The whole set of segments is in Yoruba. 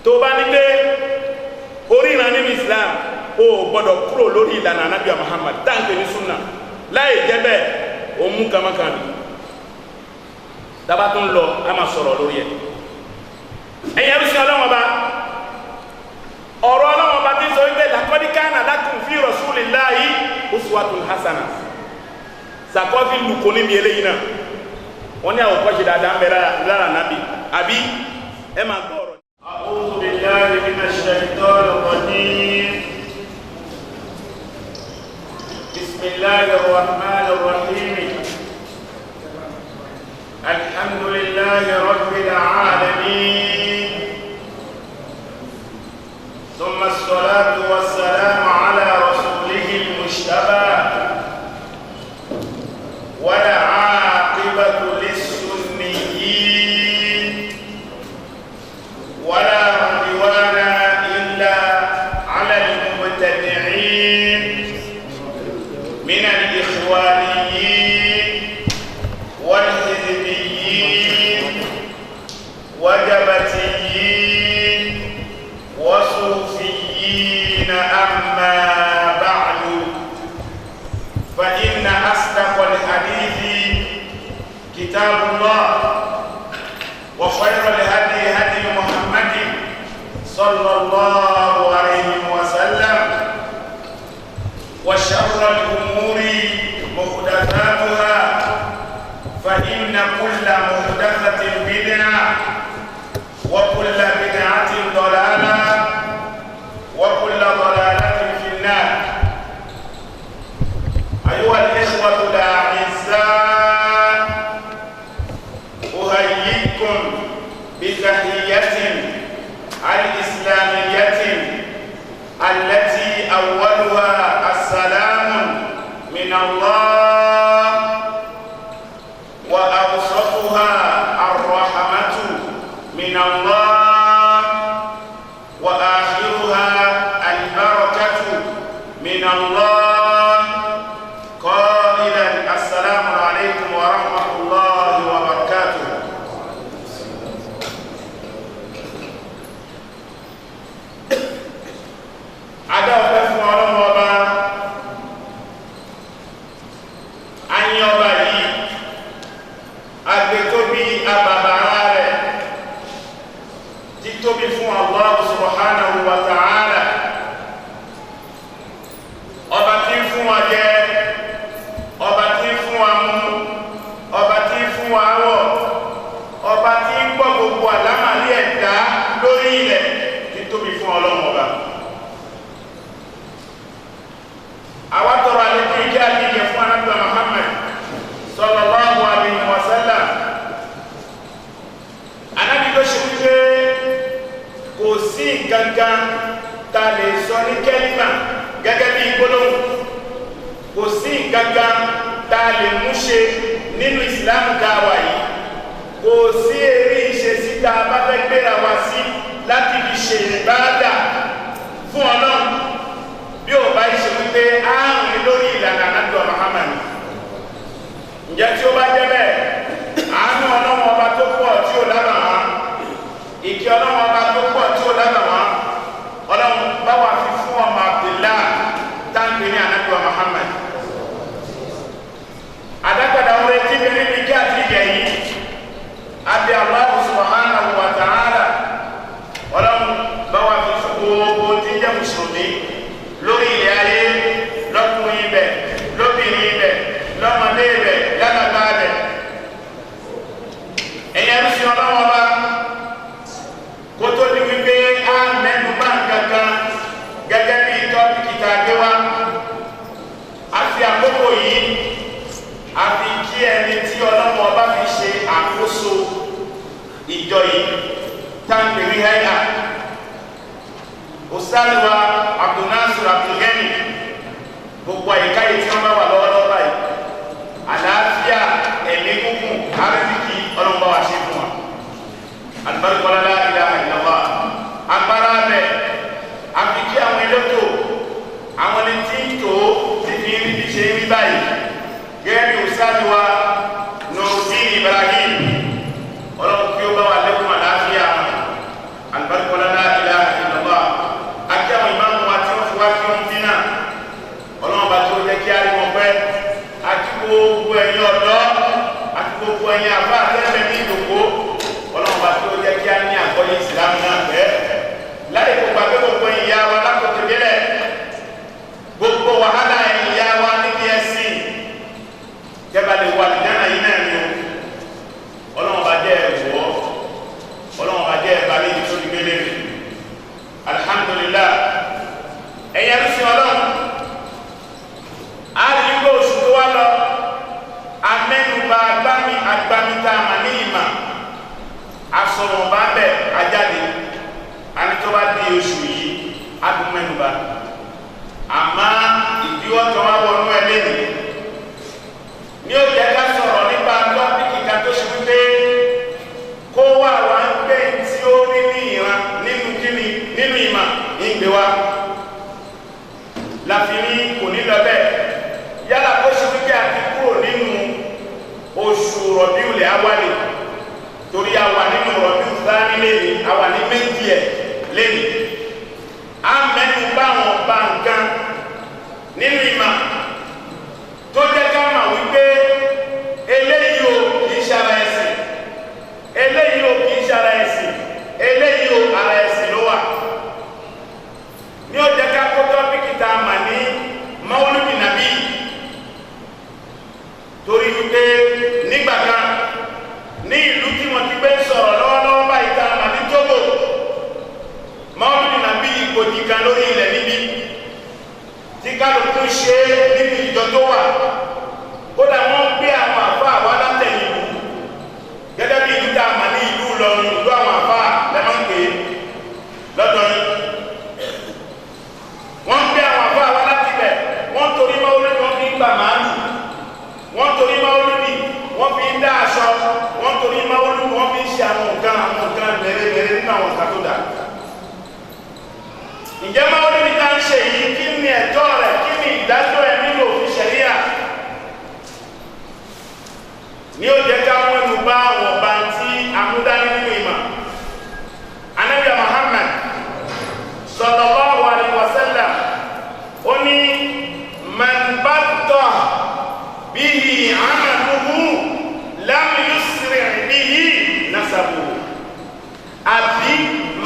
tó bá ní pé oríran nínú Islam ó gbọ́dọ̀ kúrò lórí ìlànà Ànábì Muhammad táǹkì ní súnà láì jẹ́ bẹ́ẹ̀ ó mú kamakan ní dábàá tó ń lọ a máa sọ̀rọ̀ lórí ẹ̀ ẹ̀yẹ́ bí sí ọlọ́wọ́n bá ọ̀rọ̀ ọlọ́wọ́n bá tí ń sọ wípé laqad kana lakum fi rasulillahi uswatun hasana sàkọ́fí lùkọ́ níbi eléyìí náà wọ́n ní àwọn kọ́ṣe dáadáa ń bẹ lára nábì àbí ẹ máa gbọ́ ọ̀rọ̀. A'udhu billahi minash shaitanir rajim. Bismillahir rahmanir rahim. Alhamdulillahi rabbil alamin. Thumma as-salatu was-salamu ala rasulihil mujtaba. Wala aqibatu lis-sunniyin. Wala udwana illa ala al-mubtadi'in min al-ikhwaniyyin wal-hizbiyyin wajabatiyyin wasufiyyin amma ba'du fa inna asdaqal hadithi kitabullah wa khayral hadi hadi Muhammadin sallallahu alayhi wa sallam wa sharral umuri muhdathatuha fa inna kulla muhdathatin bid'ah wa kulla bid'atin dalalah wa kulla dalalatin fin nar. أيها الإخوة الأعزاء أحييكم بتحية الإسلامية التي أولها السلام من الله وأوسطها الرحمة من الله وآخرها البركة من الله قائلا السلام عليكم ورحمة الله وبركاته. Ada ọpẹ́ fún Ọlọ́run ọba ayin ọba yìí agbétóbi abàbàrà rẹ̀ títóbi fún Allah subhanahu wa ta'ala ọba tí ń fún wa jẹ ọba tí ń fún wa mú ọba tí ń fún wa wọ̀ ọba tí ń gbọ́ gbogbo àlámàrí ẹ̀dá lórí ilẹ̀ títóbi fún Ọlọ́run ọba. Àwa tọrọ àlékún ìkẹ́ àdíjẹ fún Ànábì Muhammad sallallahu alayhi wa sallam. Ànábì ló ṣe wípé kò sí gangan ta lè sọ ní kẹ́límà gẹ́gẹ́ bí gbólóhùn, kò sí gangan ta lè mú ṣe nínú ìsìlámù dáwà yìí, kò sí eré ìṣesí tá a bá fẹ́ gbéra wa sí láti fi ṣe ìbáàdà fún Ọlọ́run bí ó bá ṣe wípé ààrùn lórí ìlànà Ànábì Muhammad. Ǹjẹ́ tí ó bá jẹ́ bẹ́ẹ̀, àánú Ọlọ́run ọba tó pọ̀ tí ó lábàá wá, ìkẹ́ Ọlọ́run ọba tó pọ̀ tí ó lábàá wá, Ọlọ́run bá wà fi fún ọmọ Abdullah táǹkì ní Ànábì Muhammad. Àdápadà orí tí bẹ̀rẹ̀ ní kí àti ìgẹ̀ yìí, àbí Allah subhanahu wa ta'ala, Ọlọ́run bá wà fi fún gbogbo tí jẹ́ mùsùlùmí lórí ilẹ̀ ayé, lọ́kùnrin ibẹ̀, lóbìnrin ibẹ̀, lọ́mọdé ibẹ̀, lágbàgbà ibẹ̀. Ẹ̀yẹ́ ń sin Ọlọ́run ọba kó tó ní wípé á mẹ́nu bá nǹkankan gẹ́gẹ́ bí tọ́pìkì tá a gbé wá. A fi àkókò yìí a fi kí ẹni tí Ọlọ́run ọba fi ṣe àkóso ìjọ yìí táǹkì rí hẹ́yà Ustadwa Abdul Nasir Abdul Ghani, gbogbo àyíká yìí tí wọ́n bá wà lọ́wọ́lọ́wọ́ báyìí, àlàáfíà ẹ̀mí gúngùn àrísìkí Ọlọ́run bá wà ṣe fún wa. Albarka la ilaha illallah. Agbára bẹ̀ àfi kí àwọn elétò àwọn ẹni tí ń tó ti fi rí bí ṣe rí báyìí gẹ́gẹ́ bí Ustadwa Nurdin Ibrahim, Ọlọ́run kí ó bá wà lẹ́kùn àlàáfíà. Albarka la ilaha ìsìlámù náà bẹ́ẹ̀ láì gbogbo akẹ́kọ̀ọ́ ìyá wa lákòókò délẹ̀ gbogbo wàhálà ìyá wa níbi ẹ̀sìn kẹbàlẹ̀ wà nìyànà yìí náà ni ọlọ́run bá jẹ́ ẹ̀wọ́ ọlọ́run bá jẹ́ ẹ̀bálẹ̀ ìdí tó ti gbélé rẹ̀ alhamdulillah ẹ̀yẹ ló sí ọlọ́run a rí gbé oṣù tó wá lọ amẹ́nuba agbámítà mà ní ìmà asọ̀rọ̀ bá bẹ̀ ajáde àti tó bá di oṣù yìí a tún mẹ́nuba àmá ìdíwọ́ tó wá wọnú ẹ lẹ́nu ní ó jẹ́ ká sọ̀rọ̀ nípa tọ́pìkì kan tó ṣe wípé kó wà wá ń gbé tí ó rí ní ìran nínú kíni nínú ìmà ìgbé wa láfi ní kò ní lọ bẹ́ẹ̀ yálà kó ṣe wípé àti kúrò nínú oṣù rọ̀bíùlẹ̀ awálè torí a wà nínú rọ̀bíù sáání lẹ́ni a wà ní méjì ẹ̀ lẹ́ni a mẹ́nu bá wọn bá nǹkan nínú ìmà tó jẹ́ ká mà wípé eléyìí o kìí ṣara ẹ̀sìn eléyìí o kìí ṣara ẹ̀sìn eléyìí o ara ẹ̀sìn ló wà ní ó jẹ́ ká kó tọ́pìkì tá a mà ní Maulidi Nabi torí wípé nígbà kan ní ìlú tí wọ́n ti gbé sọ̀rọ̀ lọ́wọ́lọ́wọ́ báyìí tá a mà ní Togo Maulidi Nabi ìgbòdì kan lórí ilẹ̀ níbi tí kálukú ṣe nínú ìjọ tó wà kódà wọ́n gbé àwọn àfá àwa látẹ̀yìn ìlú gẹ́gẹ́ bí ìlú tá a mà ní ìlú Ìlọrin ìlú àwọn àfá lẹ́mọ̀ ń pè é lọ́dọ̀ yìí wọ́n gbé àwọn àfá àwa láti bẹ̀ wọ́n torí Maulidi wọ́n fi ń gbà màálù wọ́n torí Maulidi wọ́n fi ń dá aṣọ wọ́n torí Maulidi wọ́n fi ń ṣe àwọn nǹkan mẹ́rẹ̀mẹ́rẹ̀ nínú àwọn nǹkan tó dà ǹjẹ́ Maulidi tá ń ṣe yìí kí ni ẹ̀tọ́ rẹ̀ kí ni ìdájọ́ ẹ̀ nínú òfin ṣẹ̀ríà ní ó jẹ́ ká mọ́nu bá wọ̀ bá tí amúdání nínú ìmọ̀ Ànábì Muhammad sallallahu alaihi wasallam ó ní man batta bihi amaluhu lam yusri' bihi nasabuhu àbí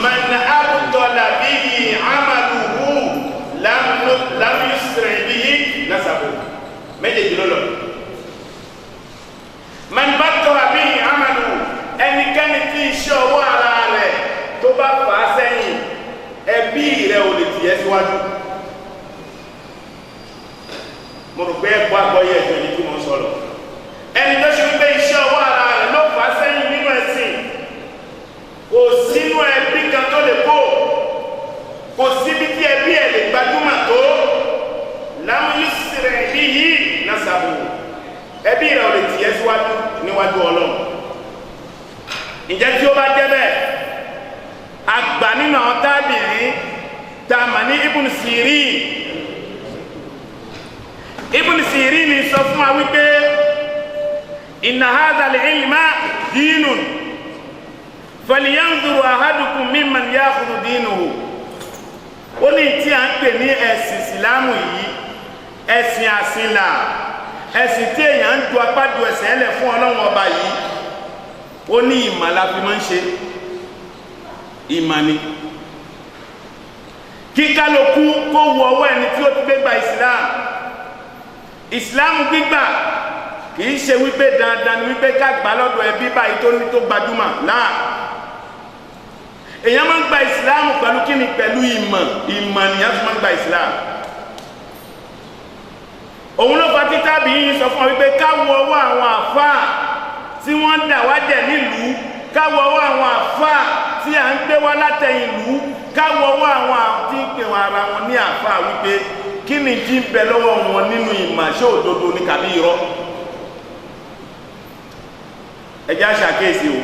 man abtala bihi amaluhu lam yusri' bihi nasabuhu méjèèjì lọ́lọ́ man batta bihi amaluhu ẹnikẹ́ni tí iṣẹ́ ọwọ́ ara rẹ̀ tó bá fà á sẹ́yìn ẹbí rẹ̀ ò lè tìyẹ́ síwájú mo rò pé ẹ̀kọ́ àgbọ́yé ẹ̀jọ̀ ní kí mo ń sọ̀rọ̀ ẹni tó ṣe wípé iṣẹ́ ọwọ́ ara rẹ̀ ló fà á sẹ́yìn nínú ẹ̀sìn kò sínú ẹbí kan tó lè kó kò síbi tí ẹbí ẹ̀ lè gbajúmọ̀ tó lam yusri' bihi nasabuhu ẹbí rẹ̀ ò lè tìyẹ́ síwájú níwájú Ọlọ́run ǹjẹ́ tí ó bá jẹ́ bẹ́ẹ̀ àgbà nínú àwọn tábìrì tá a mà ní Ibn Sirin ni sọ fún wa wípé inna hadha al-ilma dinun falyanzur ahadukum mimman ya'khudhu dinuhu ó ní tí a ń pè ní ẹ̀sìn ìsìlámù yìí ẹ̀sìn àsìnlá ẹ̀sìn tí èèyàn ń ju apájú ẹsẹ̀ ẹlẹ̀ fún Ọlọ́run ọba yìí ó ní ìmọ̀ la fi máa ń ṣe ìmọ̀ ni kí kálukú kó wọ ọwọ́ ẹni tí ó ti gbé gba ìsìlámù gbígbà kìí ṣe wípé dandan ni wípé ká gbà lọ́dọ̀ ẹbí báyìí tó ní tó gbajúmọ̀ láà èèyàn máa ń gba ìsìlámù pẹ̀lú kíni pẹ̀lú ìmọ̀ nìyàn fi máa ń gba ìsìlámù òun ló fa títàbí yìí sọ fún ọ wípé káwọ ọwọ́ àwọn àfáà tí wọ́n dà wá jẹ̀ nílùú káwọ ọwọ́ àwọn àfáà tí à ń gbé wá látẹ̀yìn ìlú káwọ ọwọ́ àwọn tí ń pè wọn ara wọn ní àfáà wípé kí ni jí ń bẹ lọ́wọ́ wọn nínú ìmọ̀ ṣé òdodo ní kàbí irọ́ ẹjẹ́ àṣàkéèsí o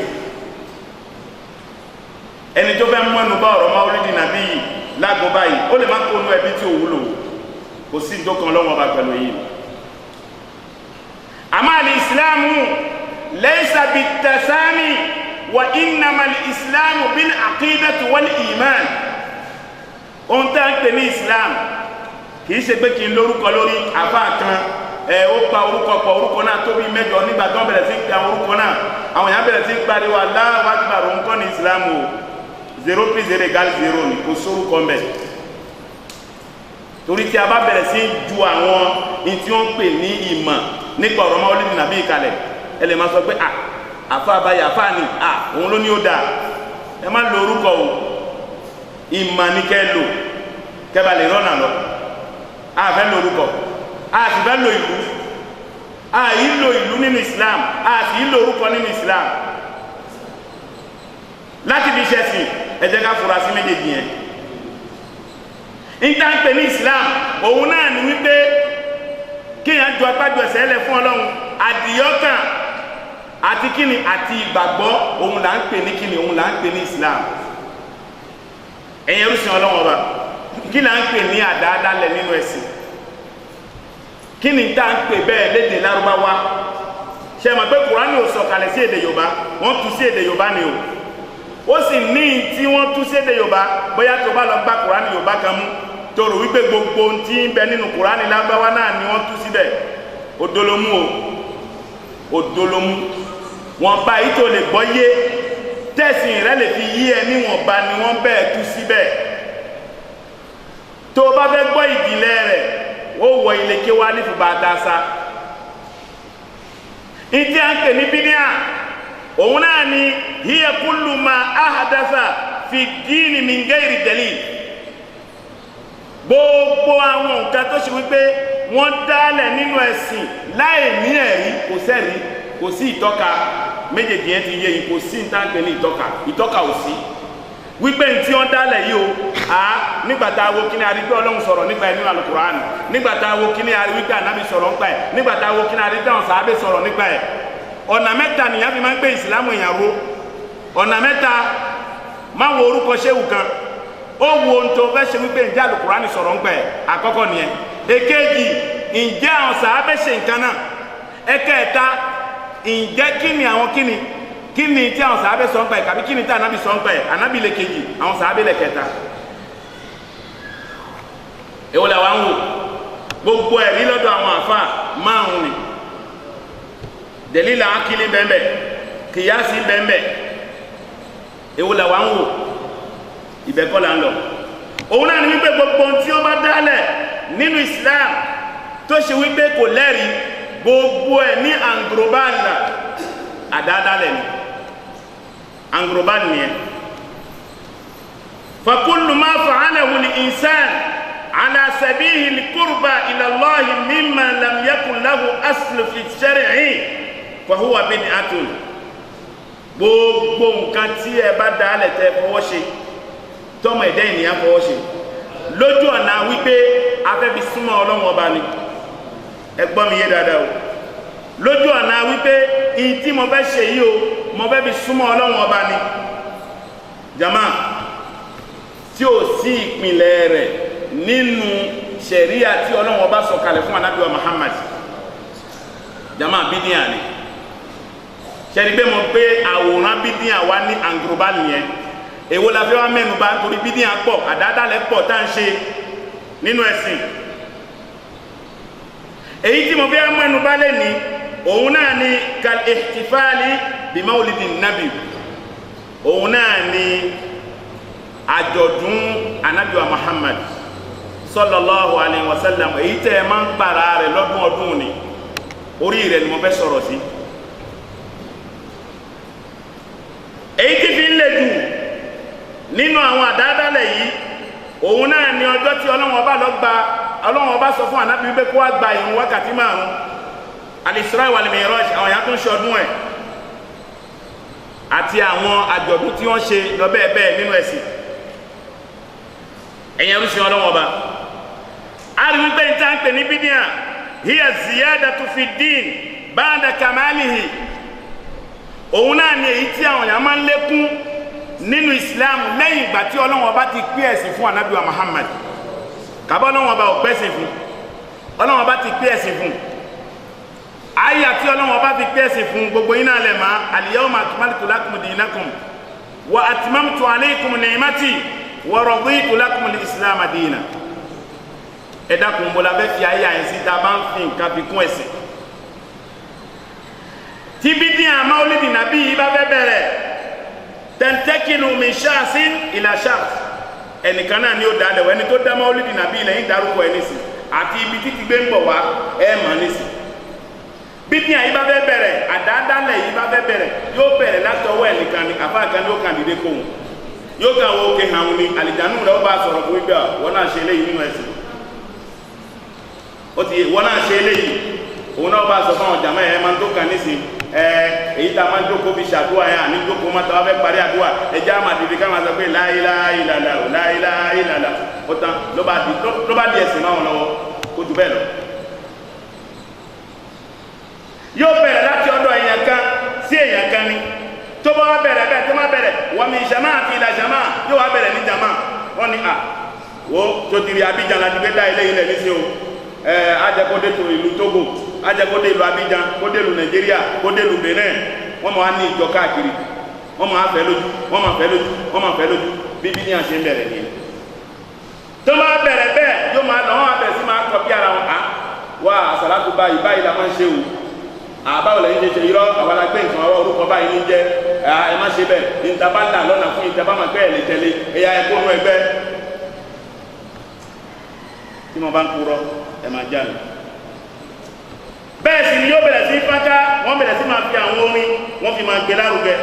ẹni tó fẹ́ mú ẹnu bá ọ̀rọ̀ Maulidi Nabi yìí lágbo báyìí ó lè má kó nú ẹbí tí ò wúlò kò sí ìdókan lọ́wọ́ ọba pẹ̀lú yìí àmọ́ al-Islamu laysa bit-tasami wa innama al-Islamu bil-aqidati wal-iman ohun tá ń pè ní Islam kìí ṣe pé kí n lórúkọ lórí àfáà kan ó pa orúkọ pọ̀ orúkọ náà tó bí mẹ́jọ nígbà tó bẹ̀rẹ̀ sí ń pe àwọn orúkọ náà àwọn èèyàn bẹ̀rẹ̀ sí ń pariwo Allahu Akbar òun kọ́ ní Islam o 0 plus 0 égale 0 ni kò sórúkọ mbẹ torí tí a bá bẹ̀rẹ̀ sí ju àwọn tí wọ́n pè ní ìmọ̀ nípa ọ̀rọ̀ Maulidi Nabi kalẹ̀ ẹ lè máa sọ pé àfa àbáyé àfa ni òun ló ní ó dáa ẹ má lo orúkọ o ìmọ̀ ní kẹ́ lò kẹ́bà lè rọ́nà lọ àfẹ́ lo orúkọ àti fẹ́ lo ìlú àyí lo ìlú nínú Islam àti ìlò orúkọ nínú Islam láti fi ṣẹ̀sìn ẹ jẹ́ ká fura sí méjèèjì yẹn ìta ń pè ní Islam òun náà ni wípé kíyàn ju apájọ ẹsẹ̀ ẹlẹ̀ fún Ọlọ́run àdìyọ́kàn àti kíni àti ìgbàgbọ́ òun là ń pè ní kíni òun là ń pè ní Islam ẹ̀yin ẹrúsìn Ọlọ́run ọba kí là ń pè ní àdáadáalẹ̀ nínú ẹ̀sìn kíni tá ń pè bẹ́ẹ̀ lédè Lárúbáwá ṣe mọ̀ pé Kùránì ò sọ̀kalẹ̀ sí èdè Yorùbá wọ́n tú sí èdè Yorùbá ni ó sì ní tí wọ́n tú sí èdè Yorùbá bóyá tó bá lọ gbá Kùránì Yorùbá kan mú tó rò wípé gbogbo ohun tí ń bẹ nínú Kùránì Lárúbáwá náà ni wọ́n tú síbẹ̀ òdolomu òdolomu wọn bá yìí tó lè gbọ́ yé tẹ̀sìn rẹ lè fi yí ẹ níwọ̀nba ni wọ́n bẹ́ẹ̀ tú síbẹ̀ tó bá fẹ́ gbọ́ ìdílé rẹ̀ ó wọ ilé ké wá nífi bá dáṣá ìdí à ń pè ní bídíà òun náà ni hiya kullu ma ahdatha fi dini min ghairi dalil gbogbo àwọn nǹkan tó ṣe wípé wọ́n dálẹ̀ nínú ẹ̀sìn láì ní ẹ̀rí kò sẹ́rí kò sí ìtọ́ka méjèèjì yẹn ti yé yìí kò sí ìtàǹpẹ̀ ní ìtọ́ka ò sí wípé tí wọ́n dálẹ̀ yìí o nígbàtà wo kíní arígbé Ọlọ́run sọ̀rọ̀ nípa ẹ̀ nínú Al-Qur'an nígbàtà wo kíní arígbé Ànábì sọ̀rọ̀ nípa ẹ̀ nígbàtà wo kíní arígbé àwọn sàábé sọ̀rọ̀ nípa ẹ̀ ọ̀nà mẹ́ta nìyàn fi máa ń gbé ìsìlámù ìyàwó ọ̀nà mẹ́ta máa wo orúkọ ṣéwù kan ó wo ohun tó fẹ́ ṣe wípé ǹjẹ́ Al-Qur'an sọ̀rọ̀ nípa ẹ̀ àkọ́kọ́ nìyẹn èkejì ǹjẹ́ àwọn sàábé ṣe nǹkan náà ẹ̀kẹta ǹjẹ́ kíni àwọn kíni tí àwọn sàábé sọ ń pa ẹ̀ kàbí kíni tí Ànábì sọ ń pa ẹ̀ Ànábì lè kejì àwọn sàábé lè kẹta èwo la wá ń wò gbogbo ẹ̀rí lọ́dọ̀ àwọn àfà márùn ni dẹ̀lílà ákílì bẹ́ẹ̀ kìyàsí bẹ́ẹ̀ èwo la wá ń wò ìbẹ̀kọ́ là ń lọ òun náà ni wípé gbogbo tí ó bá dálẹ̀ nínú Islam tó ṣe wípé kò lẹ́rìí gbogbo ẹ̀ ní angrobala àdádálẹ̀ ni angrobala ni ẹ fakullu ma fa'alahu al-insan ala sabili al-qurba ila Allah mimma lam yakun lahu asl fi ash-shar'i fa huwa bid'atun gbogbo nǹkan tí ẹ bá dálẹ̀ tẹ́ fọwọ́ ṣe tọ́mọ ẹ̀dẹ́ ènìyàn fọwọ́ ṣe lójú ọ̀nà wípé afẹ́bí súnmọ́ Ọlọ́run ọba ni ẹgbọ́n mi yé dáadáa o lójú ọ̀nà wípé ìyí tí mo fẹ́ ṣe yìí o mo fẹ́ bí súnmọ́ Ọlọ́run ọba ni jama tí ó sí ìpìlẹ̀ rẹ̀ nínú ṣẹ̀ríà tí Ọlọ́run ọba sọ kalẹ̀ fún Ànábì wa Muhammad jama bídíà ni ṣẹ́ni pé mo pé àwòrán bídíà wá ní àǹgùrùbá nìyẹn èwo la fẹ́ wá mẹ́nu bà nítorí bídíà pọ̀ àdádálẹ̀ pọ̀ tá ń ṣe nínú ẹ̀sìn èyí tí mo fẹ́ mẹ́nu bà lè ní òun náà ni kal ihtifali bi maulidin nabi òun náà ni àjọ̀dún Ànábì wa Muhammad sallallahu alaihi wasallam èyí tẹ́ máa ń pàrà rẹ̀ lọ́dún ọdún ni orí rẹ̀ ni mo fẹ́ sọ̀rọ̀ sí èyí tí fi ń lè jù nínú àwọn àdádálẹ̀ yìí òun náà ni ọjọ́ tí Ọlọ́run ọba sọ fún Ànábì wípé kó wá gba ìrun wákàtí 5 al-Isra wal Mi'raj àwọn èèyàn tó ń ṣe ọdún ẹ̀ àti àwọn àjọ̀dún tí wọ́n ṣe lọ bẹ́ẹ̀ bẹ́ẹ̀ nínú ẹ̀sìn ẹ̀yẹn rúṣin Ọlọ́run ọba a rí wípé ìta ń pè ní bídíà hiya ziyadatu fi din ba'da kamalihi òun náà ni èyí tí àwọn èèyàn máa ń lékún nínú Islam lẹ́yìn ìgbà tí Ọlọ́run ọba ti pé ẹ̀sìn fún Ànábì wa Muhammad kàbọ́ Ọlọ́run ọba ò pẹ́sìn fún Ọlọ́run ọba ti pé ẹ̀sìn fún àyà tí Ọlọ́run ọba fi pé ẹ̀sìn fún gbogbo yín náà lẹ̀ máa al-yawma akmaltu lakum dinakum wa atmamtu alaykum ni'mati wa raditu lakum al-islam dina ẹ dákun bọ́lá bẹ́ fi àyà yẹn sí ta bá ń fi nǹkan fi kún ẹ̀sìn tí bídíà Maulidi Nabi yìí bá fẹ́ bẹ̀rẹ̀ tẹ̀ntẹ́kìlù min ṣáàsín ìlà ṣáàs ẹnìkan náà ni ó dá lẹ̀wọ̀ ẹni tó dá Maulidi Nabi ilẹ̀ yìí dárúkọ ẹni sí àti ibi títí gbé ń bọ̀ wá mọ̀ ní sí bídíà yìí bá fẹ́ bẹ̀rẹ̀ àdáadáalẹ̀ yìí bá fẹ́ bẹ̀rẹ̀ yóò bẹ̀rẹ̀ láti ọwọ́ ẹnìkan ni àfáàkan ni ó kàn dìde kóhun yóò kàn wọ òkè hàn ní àlìjánú rẹ̀ ó bá sọ̀rọ̀ fún ìgbà wọ́n náà ṣe eléyìí nínú ẹ̀sìn ó ti wọ́n náà ṣe eléyìí òun náà bá sọ fáwọn jàmá ẹ̀ máa ń tó kàn nísìn èyí tá a máa ń jókòó fi ṣàdúrà yẹn àní jókòó máa tàwa fẹ́ parí àdúrà ẹjẹ́ àmà dìde ká máa sọ pé la ilaha illallah la ilaha illallah ó tán ló bá di ẹ̀sìn máa wọn lọ́wọ́ kó jù bẹ́ẹ̀ lọ. yóò bẹ̀rẹ̀ láti ọ̀dọ̀ èèyàn kan sí èèyàn kan ni tó bá wá bẹ̀rẹ̀ bẹ́ẹ̀ tó má bẹ̀rẹ̀ wọ́n mi jama àti ìlà jama yóò wá bẹ̀rẹ̀ ní jama wọ́n ní wo tó tiri Abidjan la ti gbé dá ilé ilẹ̀ ní sí o ajẹ́kọ́dé tó ìlú Togo ajẹ́kọ́dé ìlú Abidjan kódé ìlú Nàìjíríà kódé ìlú Benin wọ́n máa ní ìjọ káàkiri wọ́n máa fẹ́ lójú wọ́n máa fẹ́ lójú wọ́n máa fẹ́ lójú bíbí ní àṣẹ ń bẹ̀rẹ̀ nìyẹn tó má bẹ̀rẹ̀ bẹ́ẹ̀ yóò máa lọ wọ́n bẹ̀rẹ̀ sí máa kọ bí ara wọn wá àsàlátù báyìí báyìí la máa ń ṣe o àbáwò lẹ́yìn ṣe irọ́ àwọn agbẹ́ nǹkan ọwọ́ orúkọ báyìí ní jẹ́ ẹ má ṣe bẹ́ẹ̀ ìtaba ńlá lọ́nà fún ìtaba máa gbẹ́ ẹ̀ lè tẹ̀lé ẹ̀yà ẹ̀kọ́ nú ẹgbẹ́ tí mo bá ń kúrọ́ ẹ máa já mi. bẹ́ẹ̀ sì ni yóò bẹ̀rẹ̀ sí fáká wọ́n bẹ̀rẹ̀ sí máa fi àwọn orin wọ́n fi máa gbé lárugẹ.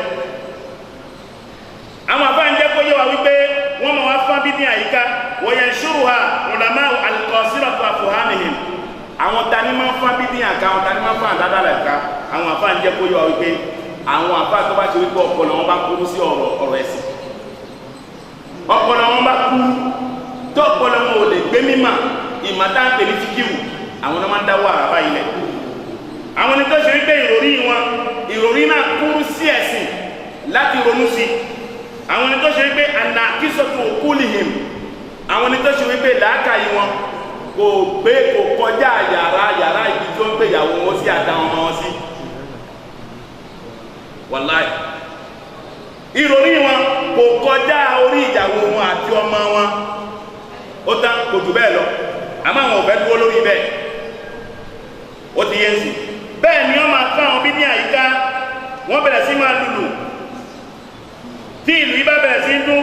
àwọn àfáà ń jẹ́ kó yé wa wípé wọ́n máa wá fún bídí àyíká wọ́n yẹn ṣúrù ha ulama al-qasiratu afhamihim àwọn tani máa ń fún bíbí àká àwọn tani máa ń fún àdáadáa lẹ́ka àwọn àfáà ń jẹ́ kó yọ wípé àwọn àfáà tó bá ṣe wípé ọpọlọ wọn bá kúrú sí ọ̀rọ̀ ẹ̀sìn ọpọlọ wọn bá kúrú tó ọpọlọ wọn ò lè gbé mímọ̀ ìmọ̀táǹpẹ̀ ní fíkìwù àwọn náà máa ń dáwọ́ àràbá ilẹ̀ àwọn ni tó ṣe wípé ìròrí náà kúrú sí ẹ̀sìn láti ronú sí àwọn ni tó ṣe wípé àná kíṣọ́tù òkúlìhìm àwọn ni tó ṣe wípé làákàyè wọn kò gbé kò kọjá yàrá ibi tí ó ń gbé ìyàwó wọn sí àtàwọn ọmọ wọn sí wàláì ìròrí wọn kò kọjá orí ìyàwó wọn àti ọmọ wọn ó tán kò jù bẹ́ẹ̀ lọ àmọ́ àwọn ò fẹ́ dúró lórí bẹ́ẹ̀ ó ti yé ń sìn bẹ́ẹ̀ ni wọ́n máa fún àwọn bíbí àyíká wọ́n bẹ̀rẹ̀ sí máa lùlù tí ìlú yìí bá bẹ̀rẹ̀ sí ń dún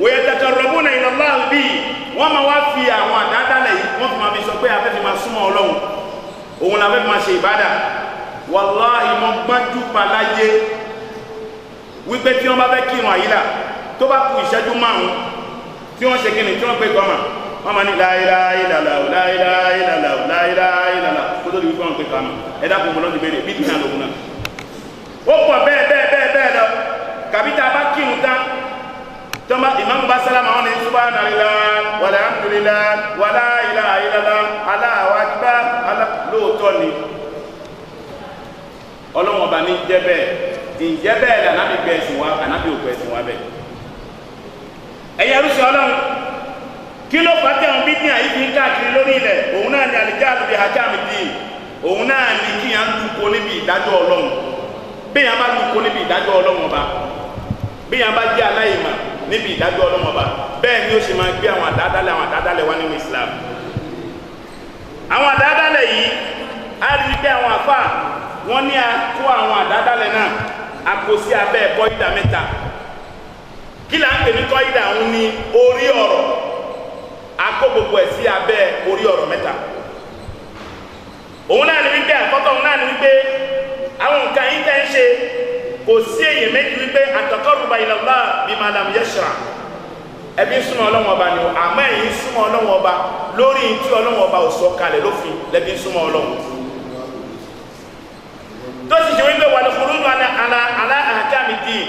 wòye taqarrabuna ila Allah bíi wọ́n máa wá fi àwọn àdádálẹ̀ yìí wọ́n fi máa fi sọ pé afẹ́ fi máa súnmọ́ Ọlọ́run òun la fẹ́ fi máa ṣe ìbádà wàláhì mọ́ gbájú paláyé wípé tí wọ́n bá fẹ́ kírun àyílà tó bá kù ìṣẹ́jú márùn-ún tí wọ́n ṣe kíni tí wọ́n pé gọ́mà wọ́n máa ní la ilaha illallah la ilaha illallah la ilaha illallah kó tó di wípé wọ́n pé kàmà ẹ̀dá kò mọ̀ lọ́dún bẹ́ẹ̀ bí ìdíjà lòun náà ó pọ̀ bẹ́ẹ̀ lọ kàbíta bá kírun tán tọ́mà ìmáàmù bá sálámà wọn ni subhanallah walhamdulillah wala ilaha illallah Allahu akbar lóòótọ́ ni ọlọ́wọ́n bá ní jẹ́ bẹ́ẹ̀ ìjẹ́ bẹ́ẹ̀ lẹ́ ànábì bẹ́ẹ̀ sí wa ànábì ò bẹ́ẹ̀ sí wa bẹ́ẹ̀ ẹ̀yẹ rúṣì Ọlọ́run kí ló fà tẹ̀wọ̀n bí ní àyíkí káàkiri lórí ilẹ̀ òun náà ni al-jahlu bi ahkami din òun náà ni kí yàn lùkọ níbi ìdájọ́ Ọlọ́run bí yàn bá lùkọ níbi ìdájọ́ Ọlọ́run ọba bí yàn bá jẹ́ aláìmọ̀ níbi ìdájọ́ Ọlọ́run ọba bẹ́ẹ̀ ni ó ṣe máa gbé àwọn àdádálẹ̀ wá nínú Islam àwọn àdádálẹ̀ yìí á rí pé àwọn àfà wọ́n ní a kó àwọn àdádálẹ̀ náà a kó sí abẹ́ kọ́ídà mẹ́ta kí là ń pè ní kọ́ídà òun ní orí ọ̀rọ̀ a kó gbogbo ẹ̀ sí abẹ́ orí ọ̀rọ̀ mẹ́ta òun náà ní wípé àkọ́kọ́ òun náà ní wípé àwọn nǹkan yìí tẹ́ ń ṣe kò sí èyí méjì wípé at-taqarruba ila Allah bima lam yashra ẹbí súnmọ́ Ọlọ́run ọba ni àmọ́ ẹ̀yin súnmọ́ Ọlọ́run ọba lórí tí Ọlọ́run ọba ò sọ kalẹ̀ lófin lẹ́bí súnmọ́ Ọlọ́run tó sì ṣe wípé wà lókùnrin nínú ala ahkami din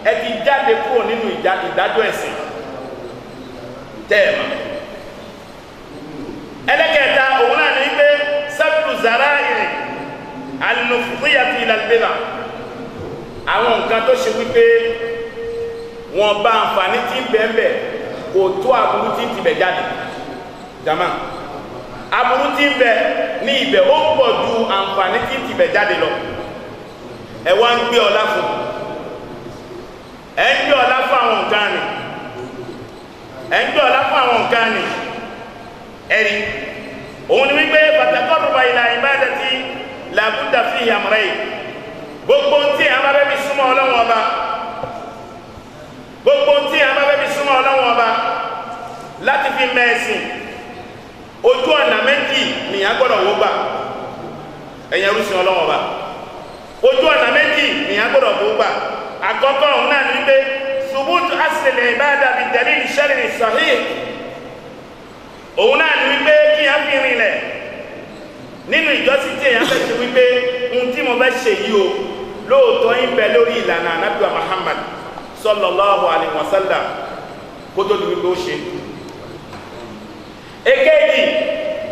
ẹ ti jáde kúrò nínú ìdájọ́ ẹ̀sìn tẹ́ẹ̀mà ẹlẹ́kẹ̀ẹ́ta òun náà ní wípé sabtu zara'i al-mufdiyati ila al-bid'ah àwọn nǹkan tó ṣe wípé wọn bá àǹfààní tí ń bẹ̀ẹ̀bẹ̀ kò tó àbúrú tí ń tibẹ̀ jáde jama àbúrú tí ń bẹ ní ibẹ̀ ó pọ̀ ju àǹfààní tí ń tibẹ̀ jáde lọ ẹ wá ń gbé ọlá fún ẹ ń gbé ọlá fún àwọn nǹkan ni ẹ ń gbé ọlá fún àwọn nǹkan ni ẹ̀rí òun ni wípé fataqarruba ila ibadati la budda fihi amrayn gbogbo tí a bá bẹ́ fi súnmọ́ Ọlọ́run ọba gbogbo tí a bá fẹ́ fi súnmọ́ Ọlọ́run ọba láti fi mẹ́ẹ̀sìn ojú ọ̀nà méjì nìyàn gbọ́dọ̀ wó gbà ẹ̀yẹ rúsìn Ọlọ́run ọba ojú ọ̀nà méjì nìyàn gbọ́dọ̀ wó gbà àkọ́kọ́ òun náà ní pé subutu asli ibada bi dalil shar'i sahih òun náà ní wípé kí a fi rinlẹ̀ nínú ìjọsìn tí èyàn fẹ́ ṣe wípé ohun tí mo fẹ́ ṣe yìí o lóòótọ́ ń bẹ lórí ìlànà Ànábì Muhammad sallallahu alaihi wasallam kó tó di wípé ó ṣe èkejì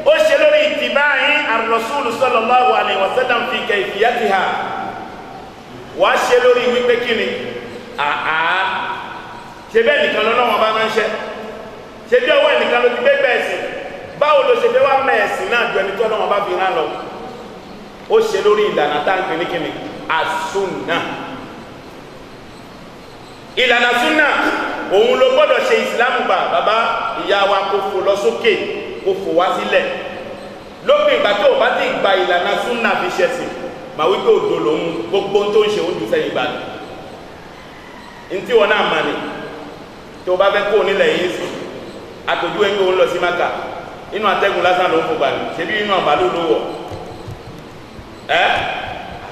ó ṣe lórí ìtìbáyí ar-rasul sallallahu alaihi wasallam fi kayfiyatiha wá ṣe lórí wípé kíni ṣe bẹ́ẹ̀ nìkan lọ́wọ́ bá máa ń ṣe bí ọwọ́ ẹnìkan ló ti gbé bẹ́ẹ̀ sí báwo ló ṣe fẹ́ wá mẹ́ẹ̀sì náà ju ẹni tó lọ́wọ́ bá fi rán lọ ó ṣe lórí ìlànà táǹkì ní kíni as-sunna ìlànà súnà òun ló gbọ́dọ̀ ṣe ìsìlámù bá bàbá ìyá wa kó fò lọ sókè kó fò wá sílẹ̀ lópin ìgbà tó o bá ti gba ìlànà súnà fi ṣẹ̀sìn mà wípé òdo lòun gbogbo tó ń ṣe oúnjẹ sẹ́yìn bá ní ntí wọn náà mà ní tó o bá fẹ́ kó o nílẹ̀ yìí sí àtòjú ẹgbẹ́ òun lọ sí Mákà inú atẹ́gùn lásán ló ń fò gbà ní ṣebí inú àbálò ló wọ̀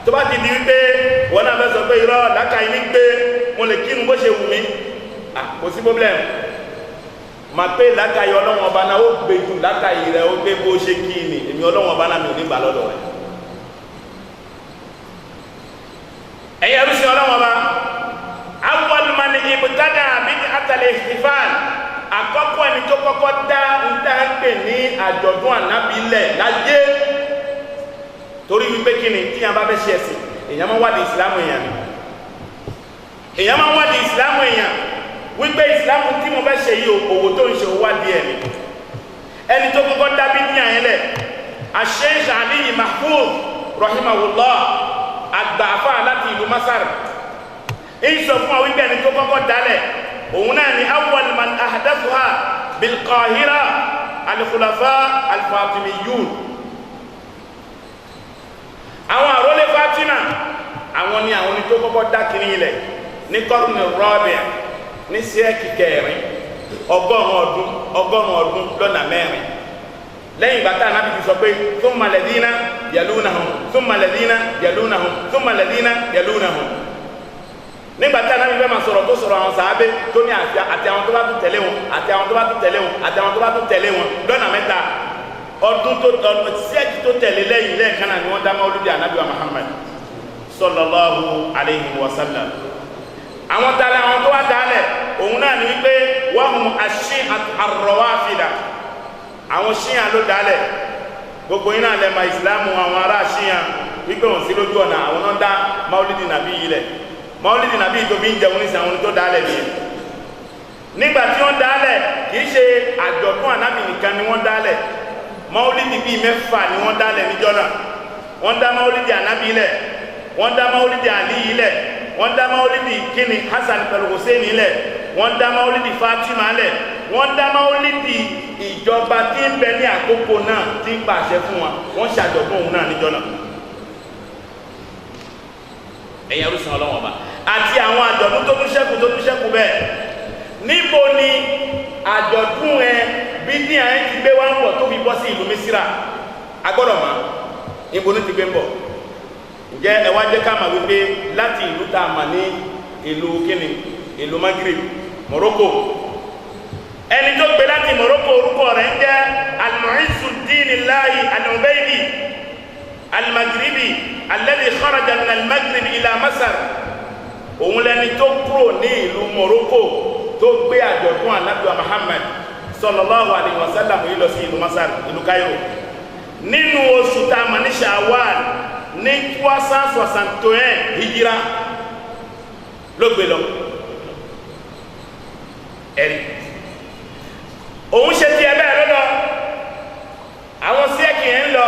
tó bá ti di wípé wọn náà fẹ́ sọ pé irọ́ làákàyè ní gbé mo lè kírun bó ṣe wù mí kò sí problem ma pé làákàyè Ọlọ́run ọba náà ó gbé jù làákàyè rẹ ó gbé bó ṣe kí ni èmi Ọlọ́run ọba náà mi ò ní gbà lọ́dọ̀ rẹ ẹ̀yẹ rúṣì Ọlọ́run ọba awwal man ibtada bid'at al-ihtifal àkọ́kọ́ ẹni tó kọ́kọ́ dá ń dá ń pè ní àjọ̀dún ànábìlẹ̀ láyé torí wípé kí ni tí a bá fẹ́ ṣe ẹ̀sìn èyàn máa wádìí ìsìlámù èyàn ni èyàn máa wádìí ìsìlámù èyàn wípé ìsìlámù tí mo fẹ́ ṣe yìí òwò tó ń ṣe wádìí ẹni ẹni tó kọ́kọ́ dábí ní àyẹ́lẹ̀ Sheikh Ali Mahfuz rahimahullah àgbàfà láti ìlú Masar èyí sọ fún wa wípé ẹni tó kọ́kọ́ dálẹ̀ òun náà ni awwal man ahdathuha bil Qahira al-khulafa al-Fatimiyun àwọn àrólé Fatima àwọn ni àwọn tó kọ́kọ́ dákìrí ilẹ̀ ní kọ́rùnù rọ́bẹ̀ ní sẹ́ẹ̀kì kẹrin ọgọ́rùn ọdún lọ́nà mẹ́rin lẹ́yìn ìgbà tá Ànábì ti sọ pé thumma alladhina yalunahum thumma alladhina yalunahum thumma alladhina yalunahum nígbà tí Ànábì fẹ́ máa sọ̀rọ̀ tó sọ̀rọ̀ àwọn sàábé tó ní àti àwọn tó bá tún tẹ̀lé wọn àti àwọn tó bá tún tẹ̀lé wọn àti àwọn tó bá tún tẹ̀lé wọn lọ́nà mẹ́ta ọdún sẹ́ẹ̀kì tó tẹ̀lé lẹ́yìn lẹ́ẹ̀kan náà ni wọ́n dá Maulidi Ànábì Muhammad sallallahu alayhi wa sallam àwọn tààlẹ̀ àwọn tó wá dálẹ̀ òun náà ni wípé wọ́n mú ar-Rawafida àwọn Ṣíà ló dálẹ̀ gbogbo iná lẹ́mà ìsìlámù àwọn ará Ṣíà wípé wọ́n sí lójú ọ̀nà àwọn náà dá Maulidi Nàbí yìí lẹ̀ Maulidi Nàbí tó bí ń jẹun ní àwọn tó dálẹ̀ nìyẹn nígbà tí wọ́n dálẹ̀ kìí ṣe àjọ̀dún Ànábì nìkan ni wọ́n dálẹ̀ Maulidi bíi mẹ́fà ni wọ́n dálẹ̀ níjọ́ náà wọ́n dá Maulidi Ànábì lẹ̀ wọ́n dá Maulidi Ali lẹ̀ wọ́n dá Maulidi kíni Hasan pẹ̀lú Hussein lẹ̀ wọ́n dá Maulidi Fatima lẹ̀ wọ́n dá Maulidi ìjọba tí ń bẹ ní àkókò náà tí ń pàṣẹ fún wa wọ́n ṣàjọ̀dún òun náà níjọ́ náà ẹ̀yà rúṣin Ọlọ́wọ́n ọba àti àwọn àjọ̀dún tó tún ṣẹ́kù bẹ́ẹ̀ níbo ni àjọ̀dún ẹ bí ní àyẹ́ ti gbé wá ń bọ̀ tó fi bọ́ sí ìlú Mísírà agbọ́dọ̀ máa níbo ní ti gbé ń bọ̀ ǹjẹ́ ẹ wá jẹ́ ká máa wípé láti ìlú tá a mà ní ìlú kíni ìlú Maghrib Morocco ẹni tó gbé láti Morocco orúkọ rẹ̀ ń jẹ́ Al-Mu'izzuddin-Allahi Al-Ubaydi Al-Maghribi alladhi kharaja min al-Maghrib ila Masar òun lẹni tó kúrò ní ìlú Morocco tó gbé àjọ̀dún Ànábì Muhammad sallallahu alaihi wasallam yìí lọ sí ìlú Masar ìlú Cairo nínú oṣù tá a mọ̀ ní Shawwal ní 361 hijira ló gbé lọ ẹ̀rí òun ṣe ti ẹbẹ́ lọ́dọ̀ àwọn síẹ̀kì ẹ̀ ń lọ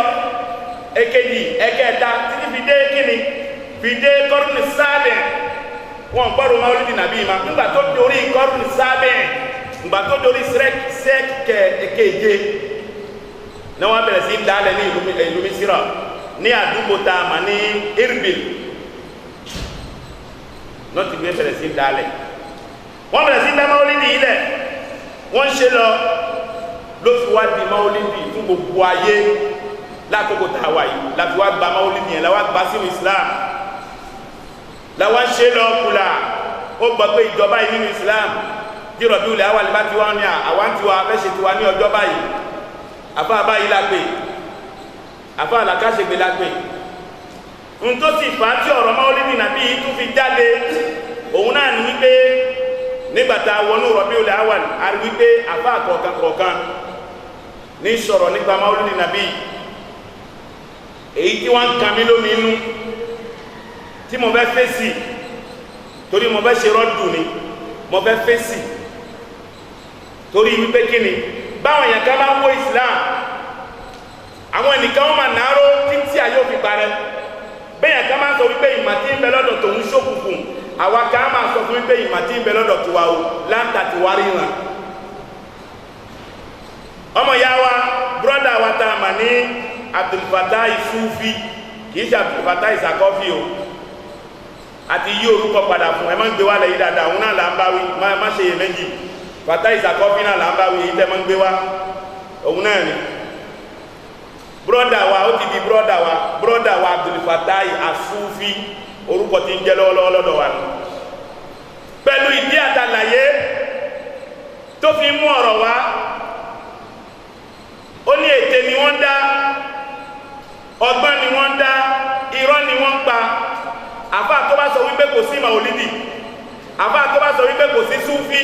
èkejì ẹ̀kẹta títí fi dé kíni fi dé kọ́rùnì sábẹ̀ wọn gbọ́dọ̀ Maulidi Nàbí ma nígbà tó dorí kọ́rùnì sábẹ̀ nígbà tó dorí sẹ́ẹ̀kì èkeje ní wọ́n bẹ̀rẹ̀ sí dálẹ̀ ní ìlú Mísírà ní àdúgbò tá a mà ní Irbil náà ti gbé bẹ̀rẹ̀ sí dálẹ̀ wọ́n bẹ̀rẹ̀ sí dá máwólídì ilẹ̀ wọ́n ṣe lọ ló fi wá di máwólídì fún gbogbo ayé lákòókò tá a wà yìí láti wá gba máwólídì yẹn láwá gba sínú Islam láwá ṣe lọ kùlà ó gbọ́ pé ìjọba yìí nínú Islam tí Rabiul Awwal bá ti wá ní àwa ń tiwa fẹ́ ṣe tiwa ní ọjọ́ báyìí àfa báyìí la pè àfa àlàkàṣègbè la pè n tó sì fà á tí ọ̀rọ̀ máwólídì nàbí yìí tún fi jáde òun náà ní wípé nígbàtà wọnú Rabiul Awwal a rí wípé àfa kọ̀ọ̀kan ní sọ̀rọ̀ nípa máwólídì nàbí èyí tí wọ́n ń kàn mí lómi inú tí mo fẹ́ fèsì torí mo fẹ́ ṣe rọ́dù ni mo fẹ́ fèsì torí wípé kí ni báwọn èèyàn kan máa ń wo Islam àwọn ẹnìkan wọn máa nàáró títí ayé òfin parẹ́ bẹ́yàn kan máa sọ wípé ìmọ̀ tí ń bẹ lọ́dọ̀ tòun ṣókùnkùn àwa kan máa sọ fún wípé ìmọ̀ tí ń bẹ lọ́dọ̀ tiwa o láǹtà tiwa ríran ọmọ ìyá wa brọ́dà wa tá a mà ní Abdul Fatai Sufi kìí ṣe Abdul Fatai Sakọ́fì o àti yí orúkọ padà fún ẹ má ń gbé wá lẹ́yìn dáadáa òun náà là ń bá wí má ṣe yè méjì Fatai Sakọ́fì náà là ń bá wí èyí tẹ́ má ń gbé wá òun náà ni brọ́dà wa ó ti di brọ́dà wa Abdul Fatai Asufi orúkọ tí ń jẹ́ lọ́wọ́lọ́wọ́ lọ́dọ̀ wa ni pẹ̀lú ìdí àtàlàyé tó fi mú ọ̀rọ̀ wá ó ní ète ni wọ́n dá ọgbọ́n ni wọ́n dá irọ́ ni wọ́n pa àfá tó bá sọ wípé kò sí màólídì àfá tó bá sọ wípé kò sí súfí